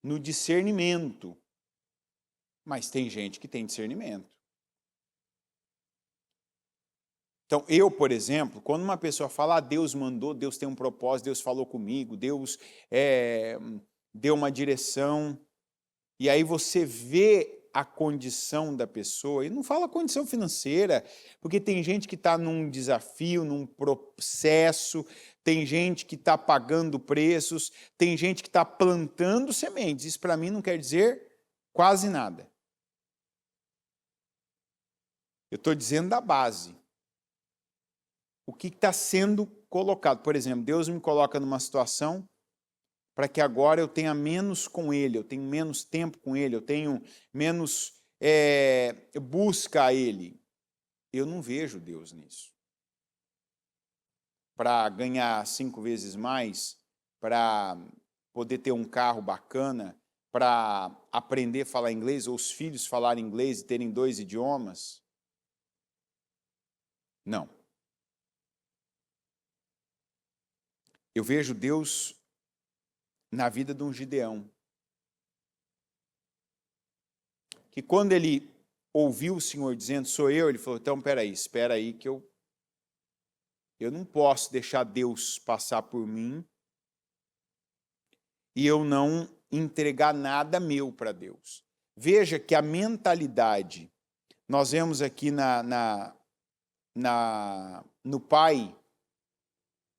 no discernimento, mas tem gente que tem discernimento. Então, eu, por exemplo, quando uma pessoa fala, Deus mandou, Deus tem um propósito, Deus falou comigo, Deus deu uma direção, e aí você vê a condição da pessoa, e não fala condição financeira, porque tem gente que está num desafio, num processo, tem gente que está pagando preços, tem gente que está plantando sementes. Isso para mim não quer dizer quase nada. Eu estou dizendo da base. O que está sendo colocado? Por exemplo, Deus me coloca numa situação para que agora eu tenha menos com Ele, eu tenho menos tempo com Ele, eu tenho menos busca a Ele. Eu não vejo Deus nisso. Para ganhar 5 vezes mais, para poder ter um carro bacana, para aprender a falar inglês, ou os filhos falarem inglês e terem 2 idiomas. Não. Eu vejo Deus na vida de um Gideão, que quando ele ouviu o Senhor dizendo, sou eu, ele falou, então, espera aí que eu não posso deixar Deus passar por mim e eu não entregar nada meu para Deus. Veja que a mentalidade, nós vemos aqui no pai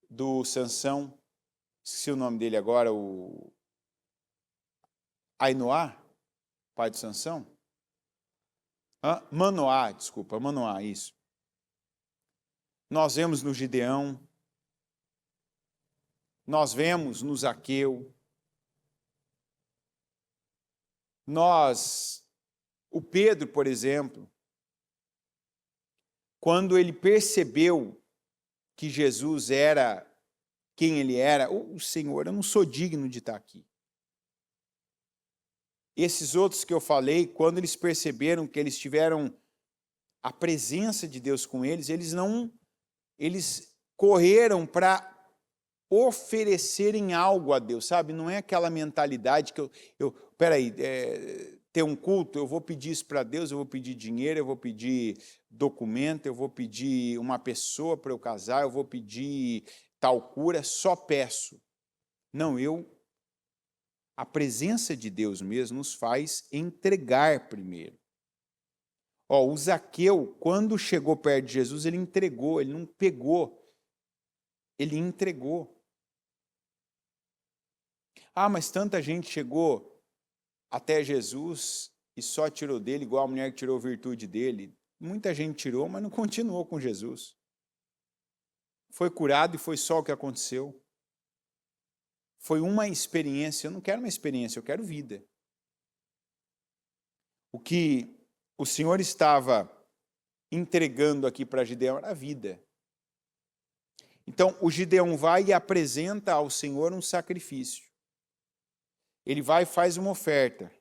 do Sansão, esqueci o nome dele agora, o Ainoá, pai de Sansão? Manoá, desculpa, Manoá, isso. Nós vemos no Gideão, nós vemos no Zaqueu, o Pedro, por exemplo, quando ele percebeu que Jesus era quem ele era, Senhor, eu não sou digno de estar aqui. Esses outros que eu falei, quando eles perceberam que eles tiveram a presença de Deus com eles, eles correram para oferecerem algo a Deus, sabe? Não é aquela mentalidade que ter um culto, eu vou pedir isso para Deus, eu vou pedir dinheiro, eu vou pedir documento, eu vou pedir uma pessoa para eu casar, eu vou pedir tal cura, só peço. Não, a presença de Deus mesmo nos faz entregar primeiro. O Zaqueu, quando chegou perto de Jesus, ele entregou, ele não pegou, ele entregou. Mas tanta gente chegou até Jesus e só tirou dele, igual a mulher que tirou virtude dele. Muita gente tirou, mas não continuou com Jesus. Foi curado e foi só o que aconteceu. Foi uma experiência. Eu não quero uma experiência, eu quero vida. O que o Senhor estava entregando aqui para Gideão era a vida. Então, o Gideão vai e apresenta ao Senhor um sacrifício. Ele vai e faz uma oferta.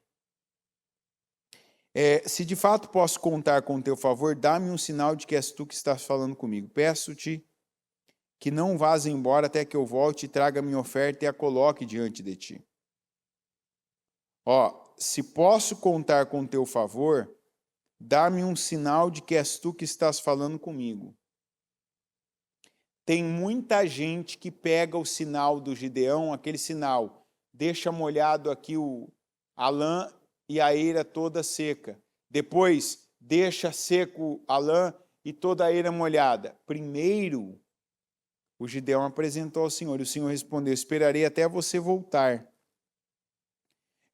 Se de fato posso contar com o teu favor, dá-me um sinal de que és tu que estás falando comigo. Peço-te que não vás embora até que eu volte e traga minha oferta e a coloque diante de ti. Se posso contar com o teu favor, dá-me um sinal de que és tu que estás falando comigo. Tem muita gente que pega o sinal do Gideão, aquele sinal, deixa molhado aqui a lã e a eira toda seca. Depois, deixa seco a lã e toda a eira molhada. Primeiro, O Gideão apresentou ao Senhor, e o Senhor respondeu: esperarei até você voltar.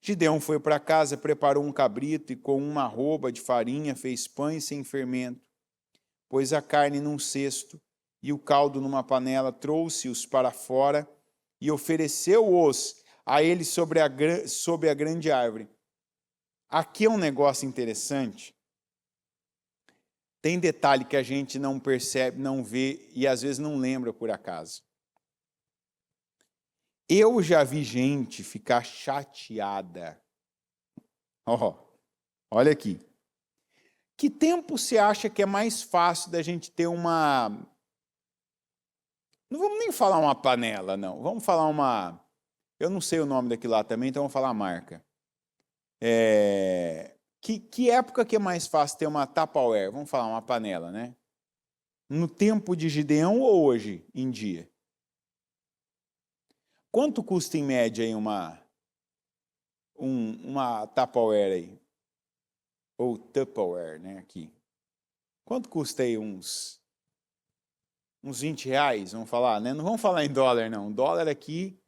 Gideão foi para casa, preparou um cabrito e com uma arroba de farinha fez pães sem fermento. Pôs a carne num cesto e o caldo numa panela, trouxe-os para fora e ofereceu-os a ele sob a grande árvore. Aqui é um negócio interessante. Tem detalhe que a gente não percebe, não vê e às vezes não lembra por acaso. Eu já vi gente ficar chateada. Olha aqui. Que tempo você acha que é mais fácil da gente ter uma... Não vamos nem falar uma panela, não. Vamos falar uma... Eu não sei o nome daquilo lá também, então vamos falar a marca. Que época que é mais fácil ter uma Tupperware? Vamos falar uma panela, né? No tempo de Gideão ou hoje em dia? Quanto custa em média aí uma Tupperware aí? Ou Tupperware, né, aqui. Quanto custa aí uns 20 reais, vamos falar, né? Não vamos falar em dólar, não. Dólar aqui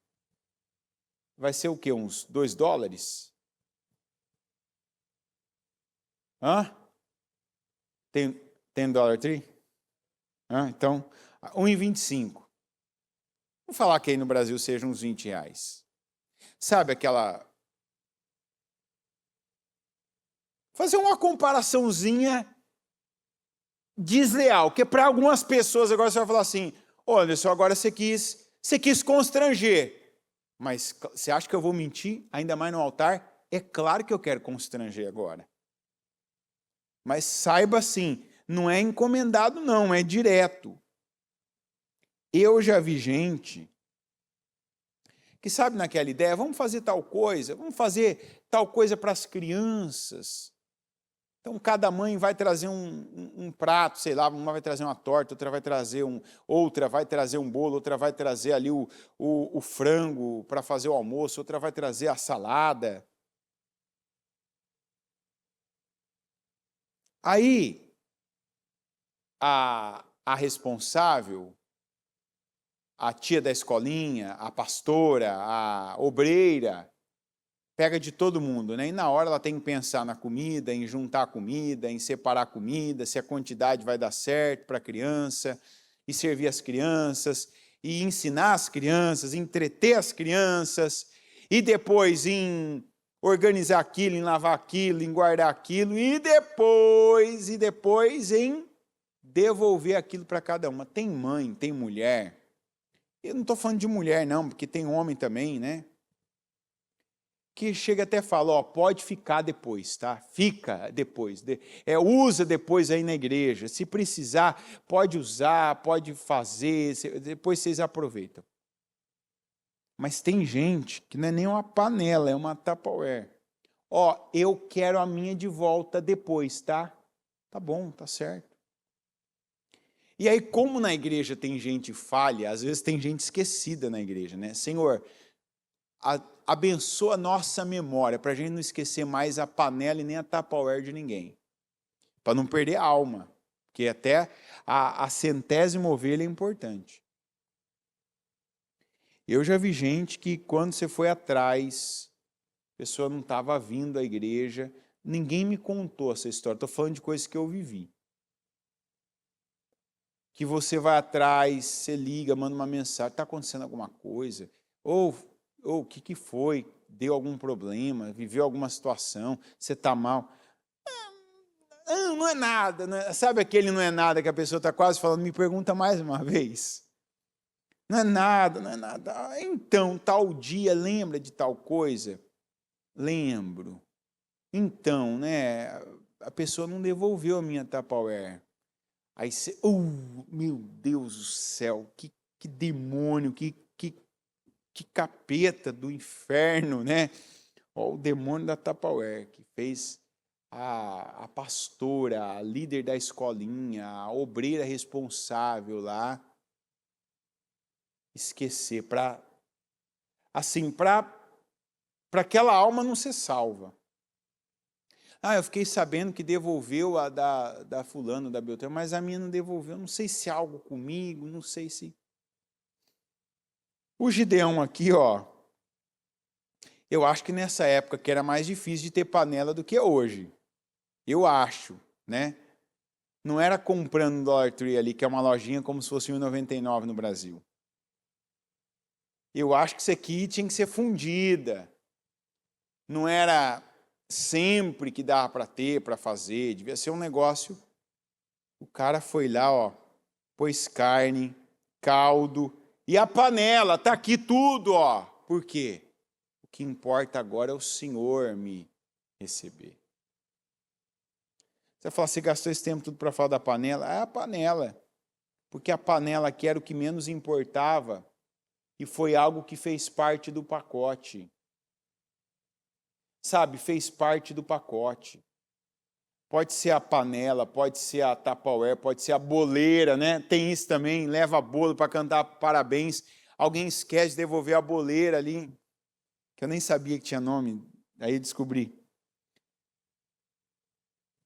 vai ser o quê? Uns 2 dólares? Hã? Tem dólar tree? Então, 1,25. Vamos falar que aí no Brasil seja uns 20 reais. Sabe aquela... Fazer uma comparaçãozinha desleal, que para algumas pessoas agora você vai falar assim, olha, só agora você quis constranger. Mas você acha que eu vou mentir, ainda mais no altar? É claro que eu quero constranger agora. Mas saiba assim, não é encomendado não, é direto. Eu já vi gente que sabe naquela ideia, vamos fazer tal coisa para as crianças. Então, cada mãe vai trazer um prato, sei lá, uma vai trazer uma torta, outra vai trazer um bolo, outra vai trazer ali o frango para fazer o almoço, outra vai trazer a salada. Aí, a responsável, a tia da escolinha, a pastora, a obreira, pega de todo mundo, né? E na hora ela tem que pensar na comida, em juntar a comida, em separar a comida, se a quantidade vai dar certo para a criança, e servir as crianças, e ensinar as crianças, entreter as crianças, e depois em organizar aquilo, em lavar aquilo, em guardar aquilo, e depois em devolver aquilo para cada uma. Tem mãe, tem mulher. Eu não estou falando de mulher, não, porque tem homem também, né? Que chega até a falar, ó, pode ficar depois, tá? Fica depois, usa depois aí na igreja. Se precisar, pode usar, pode fazer, depois vocês aproveitam. Mas tem gente que não é nem uma panela, é uma Tupperware. Ó, eu quero a minha de volta depois, tá? Tá bom, tá certo. E aí, como na igreja tem gente falha, às vezes tem gente esquecida na igreja, né? Senhor, abençoa a nossa memória, para a gente não esquecer mais a panela e nem a Tupperware de ninguém. Para não perder a alma, porque até a centésima ovelha é importante. Eu já vi gente que quando você foi atrás, a pessoa não estava vindo à igreja, ninguém me contou essa história, estou falando de coisas que eu vivi. Que você vai atrás, você liga, manda uma mensagem, está acontecendo alguma coisa? Ou o que foi? Deu algum problema? Viveu alguma situação? Você está mal? Não é nada. Não é, sabe aquele não é nada que a pessoa está quase falando? Me pergunta mais uma vez. Não é nada, não é nada. Então, tal dia, lembra de tal coisa? Lembro. Então, né, a pessoa não devolveu a minha Tupperware. Aí você, meu Deus do céu, que demônio, que capeta do inferno, né? Ó, o demônio da Tupperware, que fez a pastora, a líder da escolinha, a obreira responsável lá, esquecer, para aquela alma não ser salva. Eu fiquei sabendo que devolveu a da fulano, da Beltrano, mas a minha não devolveu, não sei se algo comigo, não sei se... O Gideão aqui, ó, eu acho que nessa época que era mais difícil de ter panela do que hoje. Eu acho, né? Não era comprando no Dollar Tree ali, que é uma lojinha como se fosse R$1,99 no Brasil. Eu acho que isso aqui tinha que ser fundida. Não era sempre que dava para ter, para fazer. Devia ser um negócio. O cara foi lá, ó, pôs carne, caldo e a panela. Tá aqui tudo, ó. Por quê? O que importa agora é o Senhor me receber. Você fala, você gastou esse tempo tudo para falar da panela? É a panela. Porque a panela aqui era o que menos importava e foi algo que fez parte do pacote. Sabe, fez parte do pacote. Pode ser a panela, pode ser a Tupperware, pode ser a boleira, né? Tem isso também, leva bolo para cantar parabéns. Alguém esquece de devolver a boleira ali, que eu nem sabia que tinha nome, aí descobri.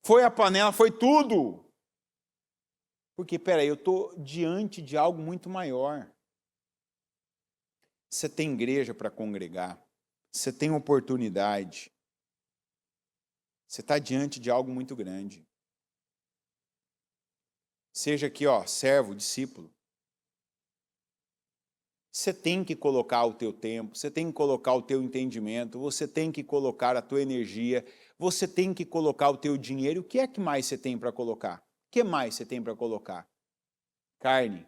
Foi a panela, foi tudo. Porque, peraí, eu estou diante de algo muito maior. Você tem igreja para congregar, você tem oportunidade, você está diante de algo muito grande. Seja aqui, ó, servo, discípulo. Você tem que colocar o teu tempo, você tem que colocar o teu entendimento, você tem que colocar a tua energia, você tem que colocar o teu dinheiro. O que é que mais você tem para colocar? O que mais você tem para colocar? Carne.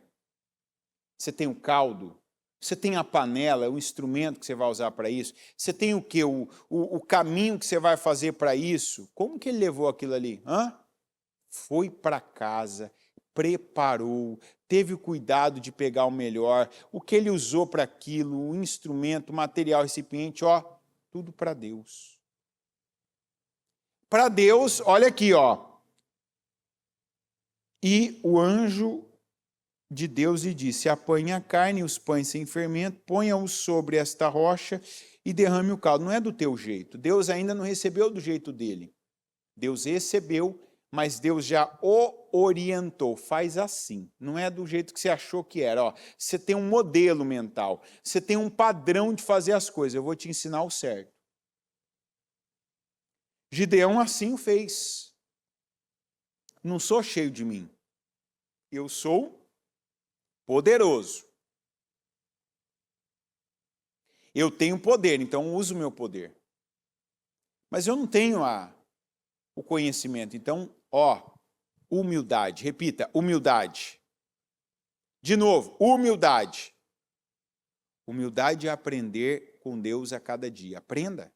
Você tem o caldo. Você tem a panela, o instrumento que você vai usar para isso. Você tem o quê? O caminho que você vai fazer para isso. Como que ele levou aquilo ali? Foi para casa, preparou, teve o cuidado de pegar o melhor, o que ele usou para aquilo, o instrumento, o material, recipiente, ó, tudo para Deus. Para Deus, olha aqui, ó. E o anjo de Deus lhe disse: apanhe a carne e os pães sem fermento, ponha-os sobre esta rocha e derrame o caldo. Não é do teu jeito. Deus ainda não recebeu do jeito dele. Deus recebeu, mas Deus já o orientou. Faz assim. Não é do jeito que você achou que era. Ó, você tem um modelo mental. Você tem um padrão de fazer as coisas. Eu vou te ensinar o certo. Gideão assim o fez. Não sou cheio de mim. Eu sou poderoso. Eu tenho poder, então uso o meu poder. Mas eu não tenho o conhecimento. Então, ó, humildade. Repita, humildade. De novo, humildade. Humildade é aprender com Deus a cada dia. Aprenda.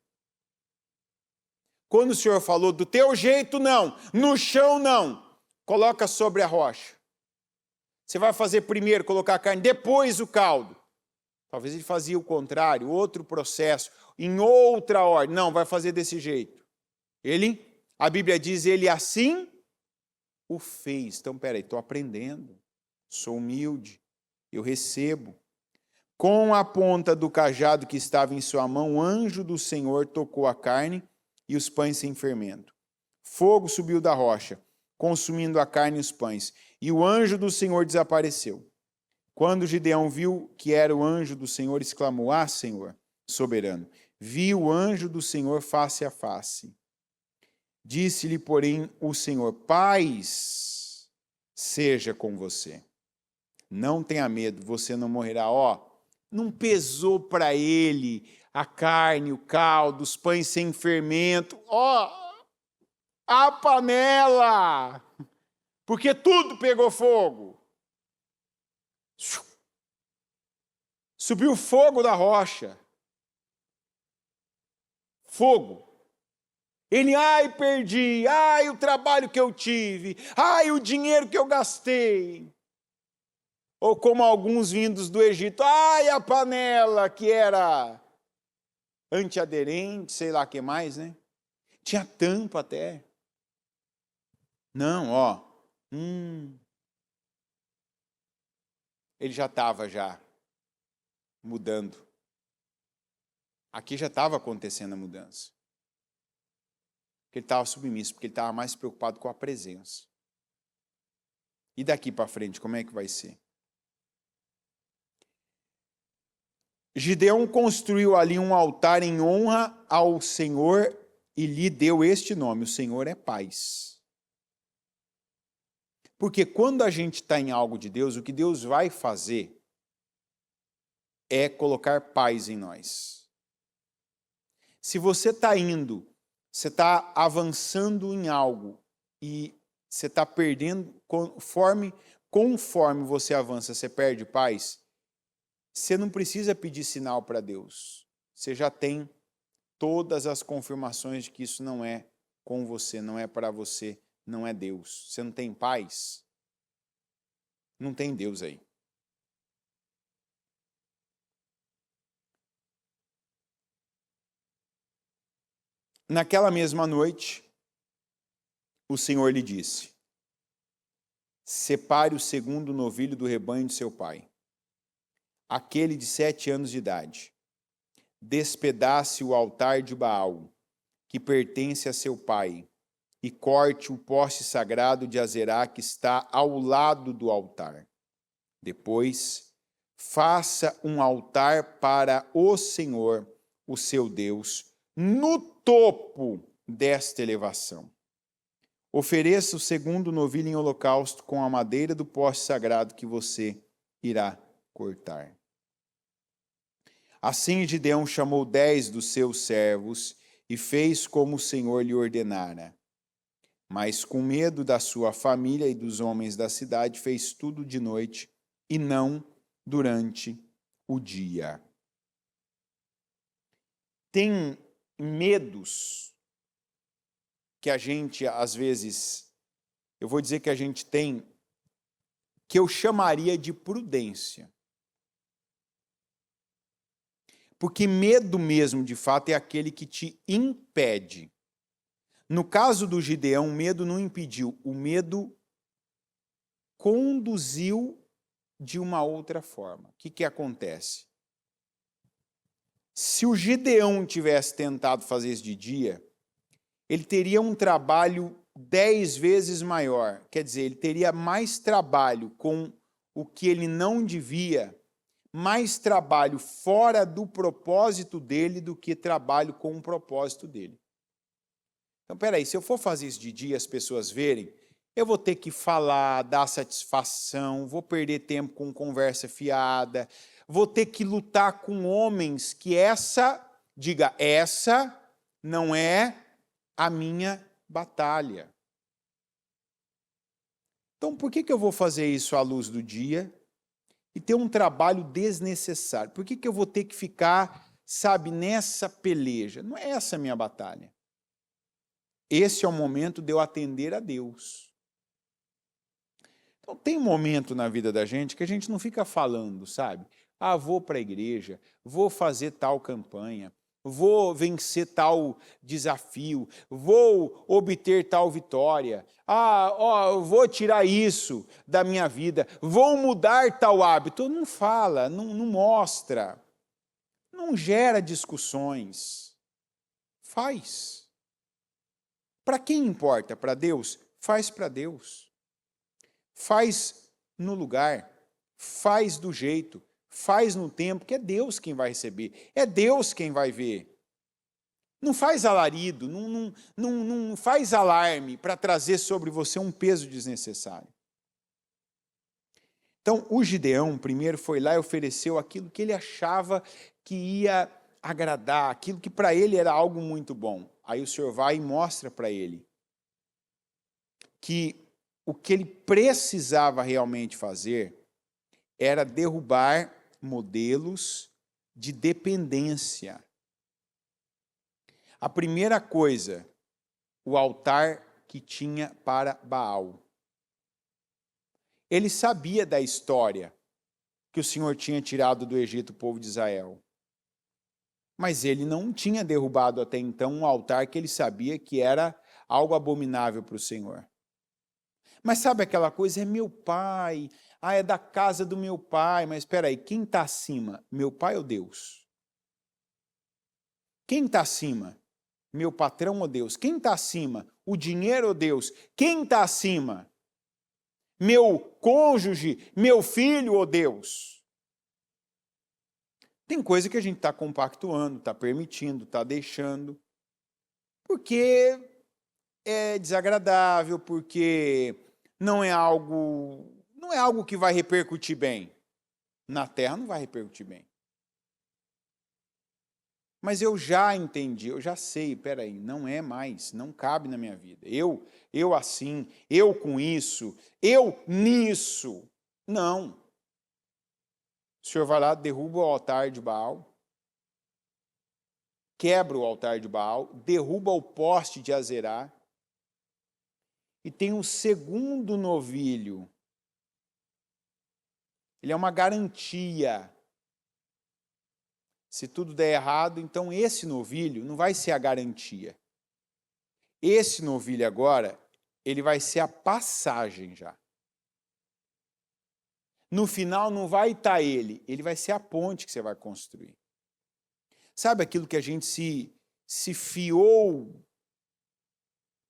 Quando o Senhor falou do teu jeito, não. No chão, não. Coloca sobre a rocha. Você vai fazer primeiro colocar a carne, depois o caldo. Talvez ele fazia o contrário, outro processo, em outra ordem. Não, vai fazer desse jeito. A Bíblia diz, ele assim o fez. Então, peraí, estou aprendendo. Sou humilde. Eu recebo. Com a ponta do cajado que estava em sua mão, o anjo do Senhor tocou a carne e os pães sem fermento. Fogo subiu da rocha, consumindo a carne e os pães, e o anjo do Senhor desapareceu. Quando Gideão viu que era o anjo do Senhor, exclamou: Ah, Senhor, soberano, vi o anjo do Senhor face a face. Disse-lhe, porém, o Senhor: paz seja com você. Não tenha medo, você não morrerá. Ó, não pesou para ele a carne, o caldo, os pães sem fermento. Ó, a panela, porque tudo pegou fogo. Subiu fogo da rocha. Fogo. Ele, ai, perdi, ai, o trabalho que eu tive, ai, o dinheiro que eu gastei. Ou como alguns vindos do Egito, ai, a panela que era antiaderente, sei lá o que mais, né? Tinha tampa até. Não, ó. Ele já estava mudando. Aqui já estava acontecendo a mudança. Porque ele estava submisso, porque ele estava mais preocupado com a presença. E daqui para frente, como é que vai ser? Gideão construiu ali um altar em honra ao Senhor e lhe deu este nome: o Senhor é paz. Porque quando a gente está em algo de Deus, o que Deus vai fazer é colocar paz em nós. Se você está indo, você está avançando em algo e você está perdendo, conforme você avança, você perde paz, você não precisa pedir sinal para Deus. Você já tem todas as confirmações de que isso não é com você, não é para você, não é Deus. Você não tem paz? Não tem Deus aí. Naquela mesma noite, o Senhor lhe disse: separe o segundo novilho do rebanho de seu pai, aquele de 7 anos de idade. Despedace o altar de Baal, que pertence a seu pai, e corte o poste sagrado de Azerá que está ao lado do altar. Depois, faça um altar para o Senhor, o seu Deus, no topo desta elevação. Ofereça o segundo novilho em holocausto com a madeira do poste sagrado que você irá cortar. Assim Gideão chamou 10 dos seus servos e fez como o Senhor lhe ordenara. Mas com medo da sua família e dos homens da cidade, fez tudo de noite e não durante o dia. Tem medos que a gente, às vezes, eu vou dizer que a gente tem, que eu chamaria de prudência. Porque medo mesmo, de fato, é aquele que te impede. No caso do Gideão, o medo não impediu, o medo conduziu de uma outra forma. O que acontece? Se o Gideão tivesse tentado fazer isso de dia, ele teria um trabalho 10 vezes maior. Quer dizer, ele teria mais trabalho com o que ele não devia, mais trabalho fora do propósito dele do que trabalho com o propósito dele. Então, peraí, se eu for fazer isso de dia, as pessoas verem, eu vou ter que falar, dar satisfação, vou perder tempo com conversa fiada, vou ter que lutar com homens que essa não é a minha batalha. Então, por que eu vou fazer isso à luz do dia e ter um trabalho desnecessário? Por que eu vou ter que ficar, nessa peleja? Não é essa a minha batalha. Esse é o momento de eu atender a Deus. Então, tem um momento na vida da gente que a gente não fica falando, vou para a igreja, vou fazer tal campanha, vou vencer tal desafio, vou obter tal vitória, vou tirar isso da minha vida, vou mudar tal hábito. Não fala, não mostra, não gera discussões. Faz. Para quem importa? Para Deus? Faz para Deus. Faz no lugar, faz do jeito, faz no tempo, que é Deus quem vai receber, é Deus quem vai ver. Não faz alarido, não faz alarme para trazer sobre você um peso desnecessário. Então, o Gideão primeiro foi lá e ofereceu aquilo que ele achava que ia agradar, aquilo que para ele era algo muito bom. Aí o Senhor vai e mostra para ele que o que ele precisava realmente fazer era derrubar modelos de dependência. A primeira coisa, o altar que tinha para Baal. Ele sabia da história que o Senhor tinha tirado do Egito o povo de Israel. Mas ele não tinha derrubado até então um altar que ele sabia que era algo abominável para o Senhor. Mas sabe aquela coisa? É meu pai, é da casa do meu pai. Mas espera aí, quem está acima? Meu pai ou Deus? Quem está acima? Meu patrão ou Deus? Quem está acima? O dinheiro ou Deus? Quem está acima? Meu cônjuge, meu filho ou Deus? Tem coisa que a gente está compactuando, está permitindo, está deixando, porque é desagradável, porque não é algo que vai repercutir bem. Na terra não vai repercutir bem. Mas eu já entendi, eu já sei, peraí, não é mais, não cabe na minha vida. Eu assim, eu com isso, eu nisso. Não. O Senhor vai lá, derruba o altar de Baal, quebra o altar de Baal, derruba o poste de Azerá, e tem um segundo novilho. Ele é uma garantia. Se tudo der errado, então esse novilho não vai ser a garantia. Esse novilho agora, ele vai ser a passagem já. No final não vai estar ele vai ser a ponte que você vai construir. Sabe aquilo que a gente se fiou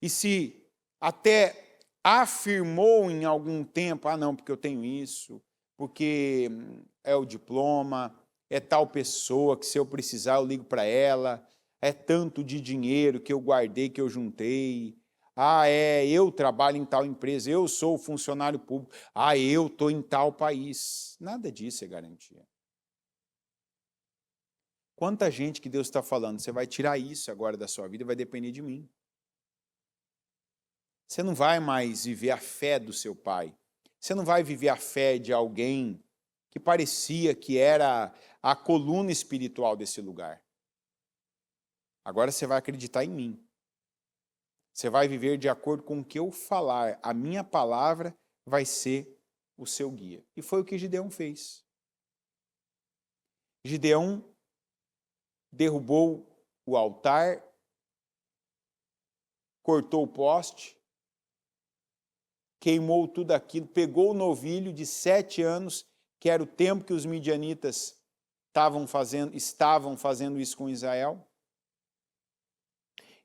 e se até afirmou em algum tempo, não, porque eu tenho isso, porque é o diploma, é tal pessoa que se eu precisar eu ligo para ela, é tanto de dinheiro que eu guardei, que eu juntei, eu trabalho em tal empresa, eu sou funcionário público, eu estou em tal país. Nada disso é garantia. Quanta gente que Deus está falando, você vai tirar isso agora da sua vida, vai depender de mim. Você não vai mais viver a fé do seu pai, você não vai viver a fé de alguém que parecia que era a coluna espiritual desse lugar. Agora você vai acreditar em mim. Você vai viver de acordo com o que eu falar. A minha palavra vai ser o seu guia. E foi o que Gideão fez. Gideão derrubou o altar, cortou o poste, queimou tudo aquilo, pegou o novilho de 7 anos, que era o tempo que os midianitas estavam fazendo isso com Israel,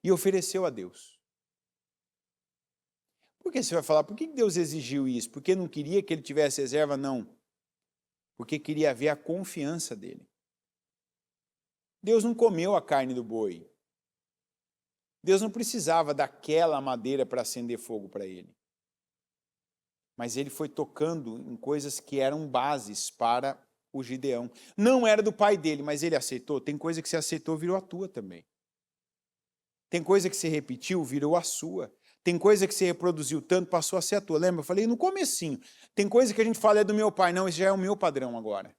e ofereceu a Deus. Por que você vai falar, por que Deus exigiu isso? Porque não queria que ele tivesse reserva? Não. Porque queria ver a confiança dele. Deus não comeu a carne do boi. Deus não precisava daquela madeira para acender fogo para ele. Mas ele foi tocando em coisas que eram bases para o Gideão. Não era do pai dele, mas ele aceitou. Tem coisa que você aceitou, virou a tua também. Tem coisa que você repetiu, virou a sua. Tem coisa que você reproduziu tanto, passou a ser a tua. Lembra? Eu falei no comecinho. Tem coisa que a gente fala é do meu pai. Não, esse já é o meu padrão agora.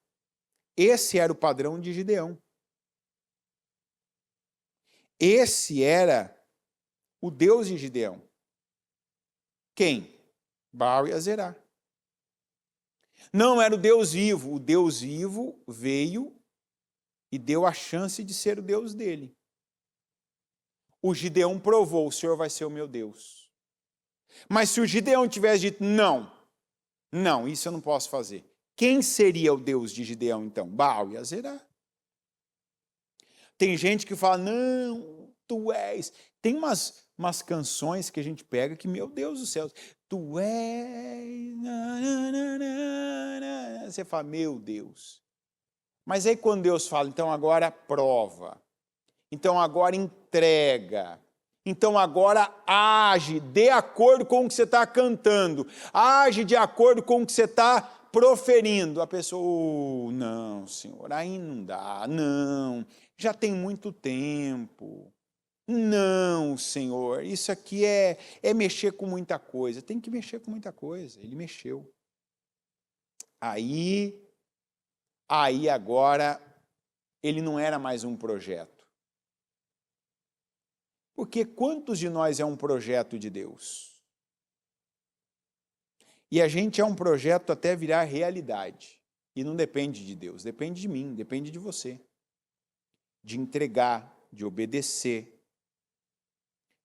Esse era o padrão de Gideão. Esse era o Deus de Gideão. Quem? Baal e Azerá. Não era o Deus vivo. O Deus vivo veio e deu a chance de ser o Deus dele. O Gideão provou, o Senhor vai ser o meu Deus. Mas se o Gideão tivesse dito, não, isso eu não posso fazer. Quem seria o Deus de Gideão então? Baal e Azerá. Tem gente que fala, não, tu és. Tem umas canções que a gente pega que, meu Deus do céu, tu és. Você fala, meu Deus. Mas aí quando Deus fala, então agora prova. Então agora entrega. Então agora age de acordo com o que você está cantando. Age de acordo com o que você está proferindo. A pessoa, não, Senhor, aí não dá, não. Já tem muito tempo. Não, Senhor, isso aqui é mexer com muita coisa. Tem que mexer com muita coisa. Ele mexeu. Aí agora, ele não era mais um projeto. Porque quantos de nós é um projeto de Deus? E a gente é um projeto até virar realidade. E não depende de Deus, depende de mim, depende de você. De entregar, de obedecer,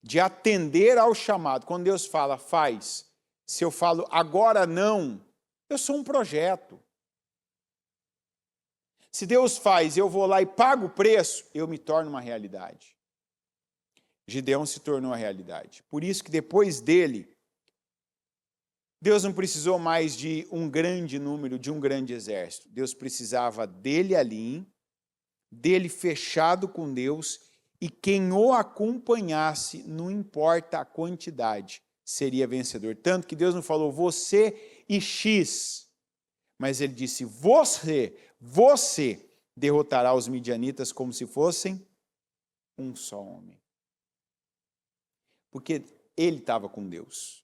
de atender ao chamado. Quando Deus fala, faz. Se eu falo, agora não, eu sou um projeto. Se Deus faz, eu vou lá e pago o preço, eu me torno uma realidade. Gideão se tornou a realidade. Por isso que depois dele, Deus não precisou mais de um grande número, de um grande exército. Deus precisava dele ali, dele fechado com Deus, e quem o acompanhasse, não importa a quantidade, seria vencedor. Tanto que Deus não falou você e X, mas ele disse você derrotará os midianitas como se fossem um só homem. Porque ele estava com Deus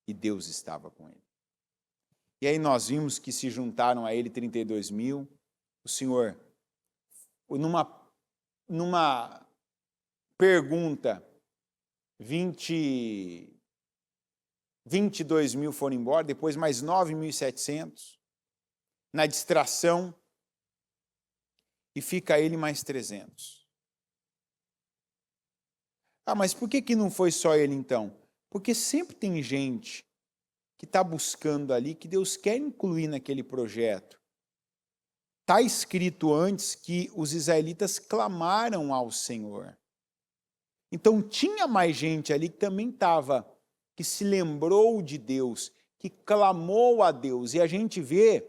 e Deus estava com ele. E aí nós vimos que se juntaram a ele 32 mil. O Senhor, numa pergunta, 22 mil foram embora, depois mais 9.700, na distração, e fica ele mais 300. Ah, mas por que não foi só ele então? Porque sempre tem gente que está buscando ali, que Deus quer incluir naquele projeto. Está escrito antes que os israelitas clamaram ao Senhor. Então tinha mais gente ali que também estava, que se lembrou de Deus, que clamou a Deus. E a gente vê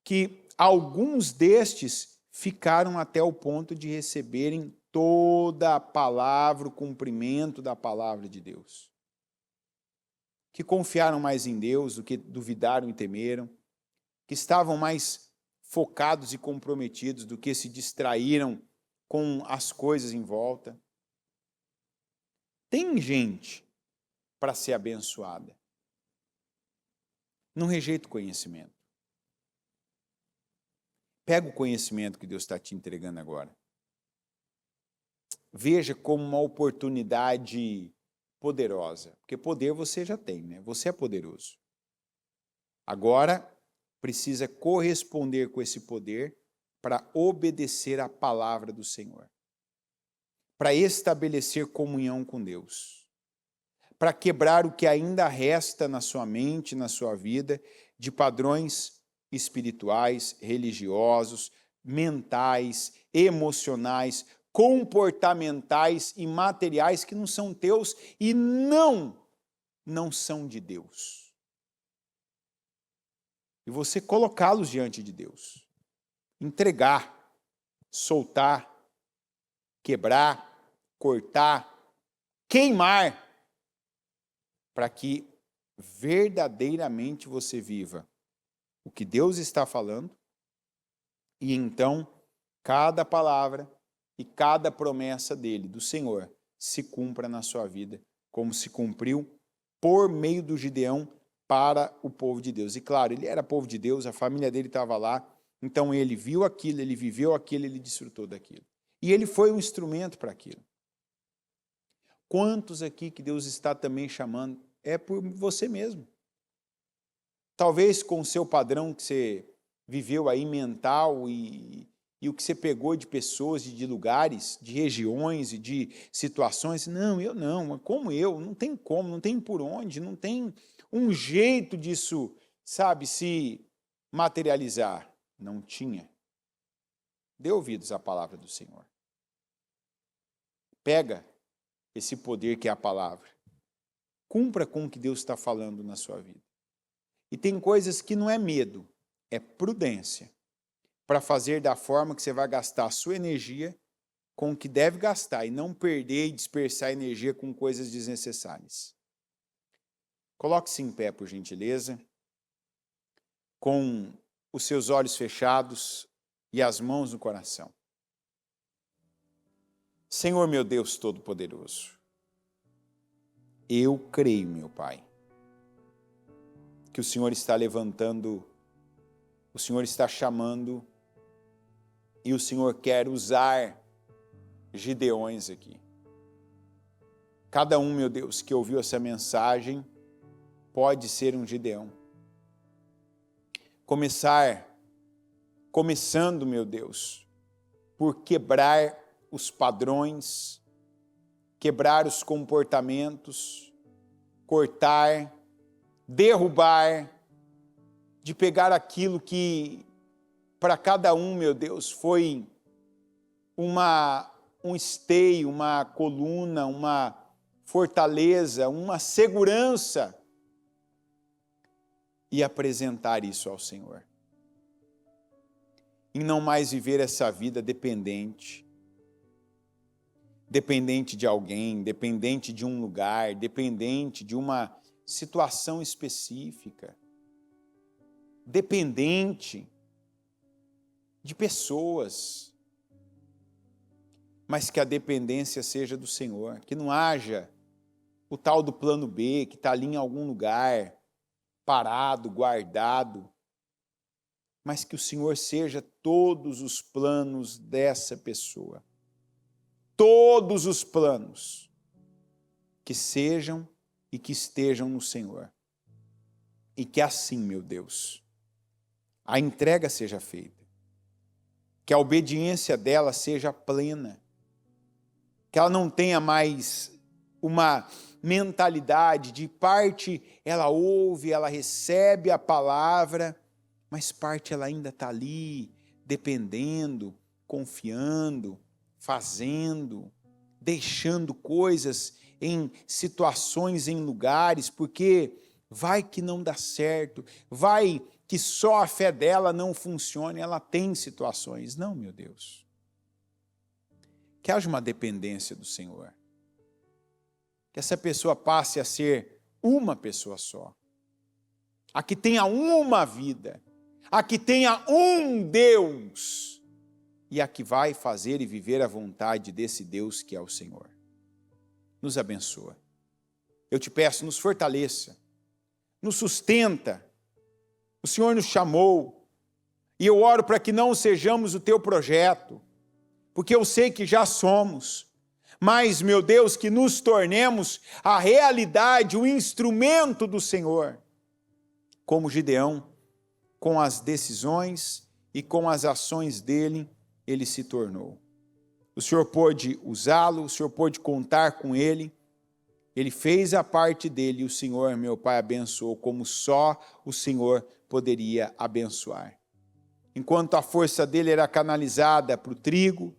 que alguns destes ficaram até o ponto de receberem toda a palavra, o cumprimento da palavra de Deus. Que confiaram mais em Deus do que duvidaram e temeram, que estavam mais focados e comprometidos do que se distraíram com as coisas em volta. Tem gente para ser abençoada. Não rejeita o conhecimento. Pega o conhecimento que Deus está te entregando agora. Veja como uma oportunidade poderosa. Porque poder você já tem, né? Você é poderoso. Agora, precisa corresponder com esse poder para obedecer à palavra do Senhor. Para estabelecer comunhão com Deus. Para quebrar o que ainda resta na sua mente, na sua vida, de padrões espirituais, religiosos, mentais, emocionais, comportamentais e materiais que não são teus e não são de Deus. E você colocá-los diante de Deus. Entregar, soltar, quebrar, cortar, queimar, para que verdadeiramente você viva o que Deus está falando, e então cada palavra e cada promessa dele, do Senhor, se cumpra na sua vida, como se cumpriu por meio do Gideão para o povo de Deus. E claro, ele era povo de Deus, a família dele estava lá, então ele viu aquilo, ele viveu aquilo, ele desfrutou daquilo. E ele foi um instrumento para aquilo. Quantos aqui que Deus está também chamando? É por você mesmo. Talvez com o seu padrão que você viveu aí mental e o que você pegou de pessoas, de lugares, de regiões e de situações. Não, eu não, como eu? Não tem como, não tem por onde, não tem um jeito disso, sabe, se materializar. Não tinha. Dê ouvidos à palavra do Senhor. Pega esse poder que é a palavra. Cumpra com o que Deus está falando na sua vida. E tem coisas que não é medo, é prudência, para fazer da forma que você vai gastar a sua energia com o que deve gastar e não perder e dispersar energia com coisas desnecessárias. Coloque-se em pé, por gentileza, com os seus olhos fechados e as mãos no coração. Senhor meu Deus Todo-Poderoso, eu creio, meu Pai, que o Senhor está levantando, o Senhor está chamando e o Senhor quer usar Gideões aqui. Cada um, meu Deus, que ouviu essa mensagem pode ser um Gideão. Começando, meu Deus, por quebrar os padrões, quebrar os comportamentos, cortar, derrubar, de pegar aquilo que para cada um, meu Deus, foi um esteio, uma coluna, uma fortaleza, uma segurança, e apresentar isso ao Senhor. em não mais viver essa vida dependente de alguém, dependente de um lugar, dependente de uma situação específica, dependente de pessoas, mas que a dependência seja do Senhor, que não haja o tal do plano B, que está ali em algum lugar, parado, guardado, mas que o Senhor seja todos os planos dessa pessoa. Todos os planos que sejam e que estejam no Senhor. E que assim, meu Deus, a entrega seja feita. Que a obediência dela seja plena. Que ela não tenha mais uma mentalidade de parte, ela ouve, ela recebe a palavra, mas parte ela ainda está ali, dependendo, confiando, fazendo, deixando coisas em situações, em lugares, porque vai que não dá certo, vai que só a fé dela não funcione, ela tem situações. Não, meu Deus. Que haja uma dependência do Senhor. Que essa pessoa passe a ser uma pessoa só. A que tenha uma vida. A que tenha um Deus. E a que vai fazer e viver a vontade desse Deus que é o Senhor. Nos abençoa. Eu te peço, nos fortaleça, nos sustenta. O Senhor nos chamou, e eu oro para que não sejamos o teu projeto, porque eu sei que já somos, mas, meu Deus, que nos tornemos a realidade, o instrumento do Senhor, como Gideão, com as decisões e com as ações dele, ele se tornou. O Senhor pôde usá-lo, o Senhor pôde contar com ele, ele fez a parte dele e o Senhor, meu Pai, abençoou como só o Senhor poderia abençoar. Enquanto a força dele era canalizada para o trigo,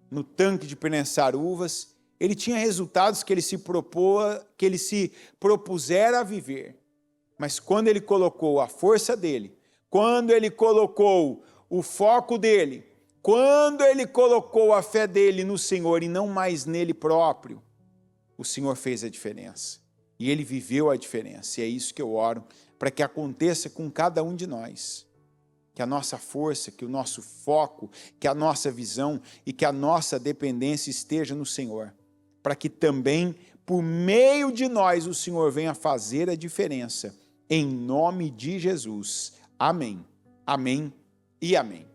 no tanque de prensar uvas, ele tinha resultados que ele se propusera a viver. Mas quando ele colocou a força dele, quando ele colocou o foco dele, quando ele colocou a fé dele no Senhor e não mais nele próprio, o Senhor fez a diferença. E ele viveu a diferença. E é isso que eu oro, para que aconteça com cada um de nós. Que a nossa força, que o nosso foco, que a nossa visão e que a nossa dependência esteja no Senhor. Para que também, por meio de nós, o Senhor venha fazer a diferença. Em nome de Jesus. Amém. Amém e amém.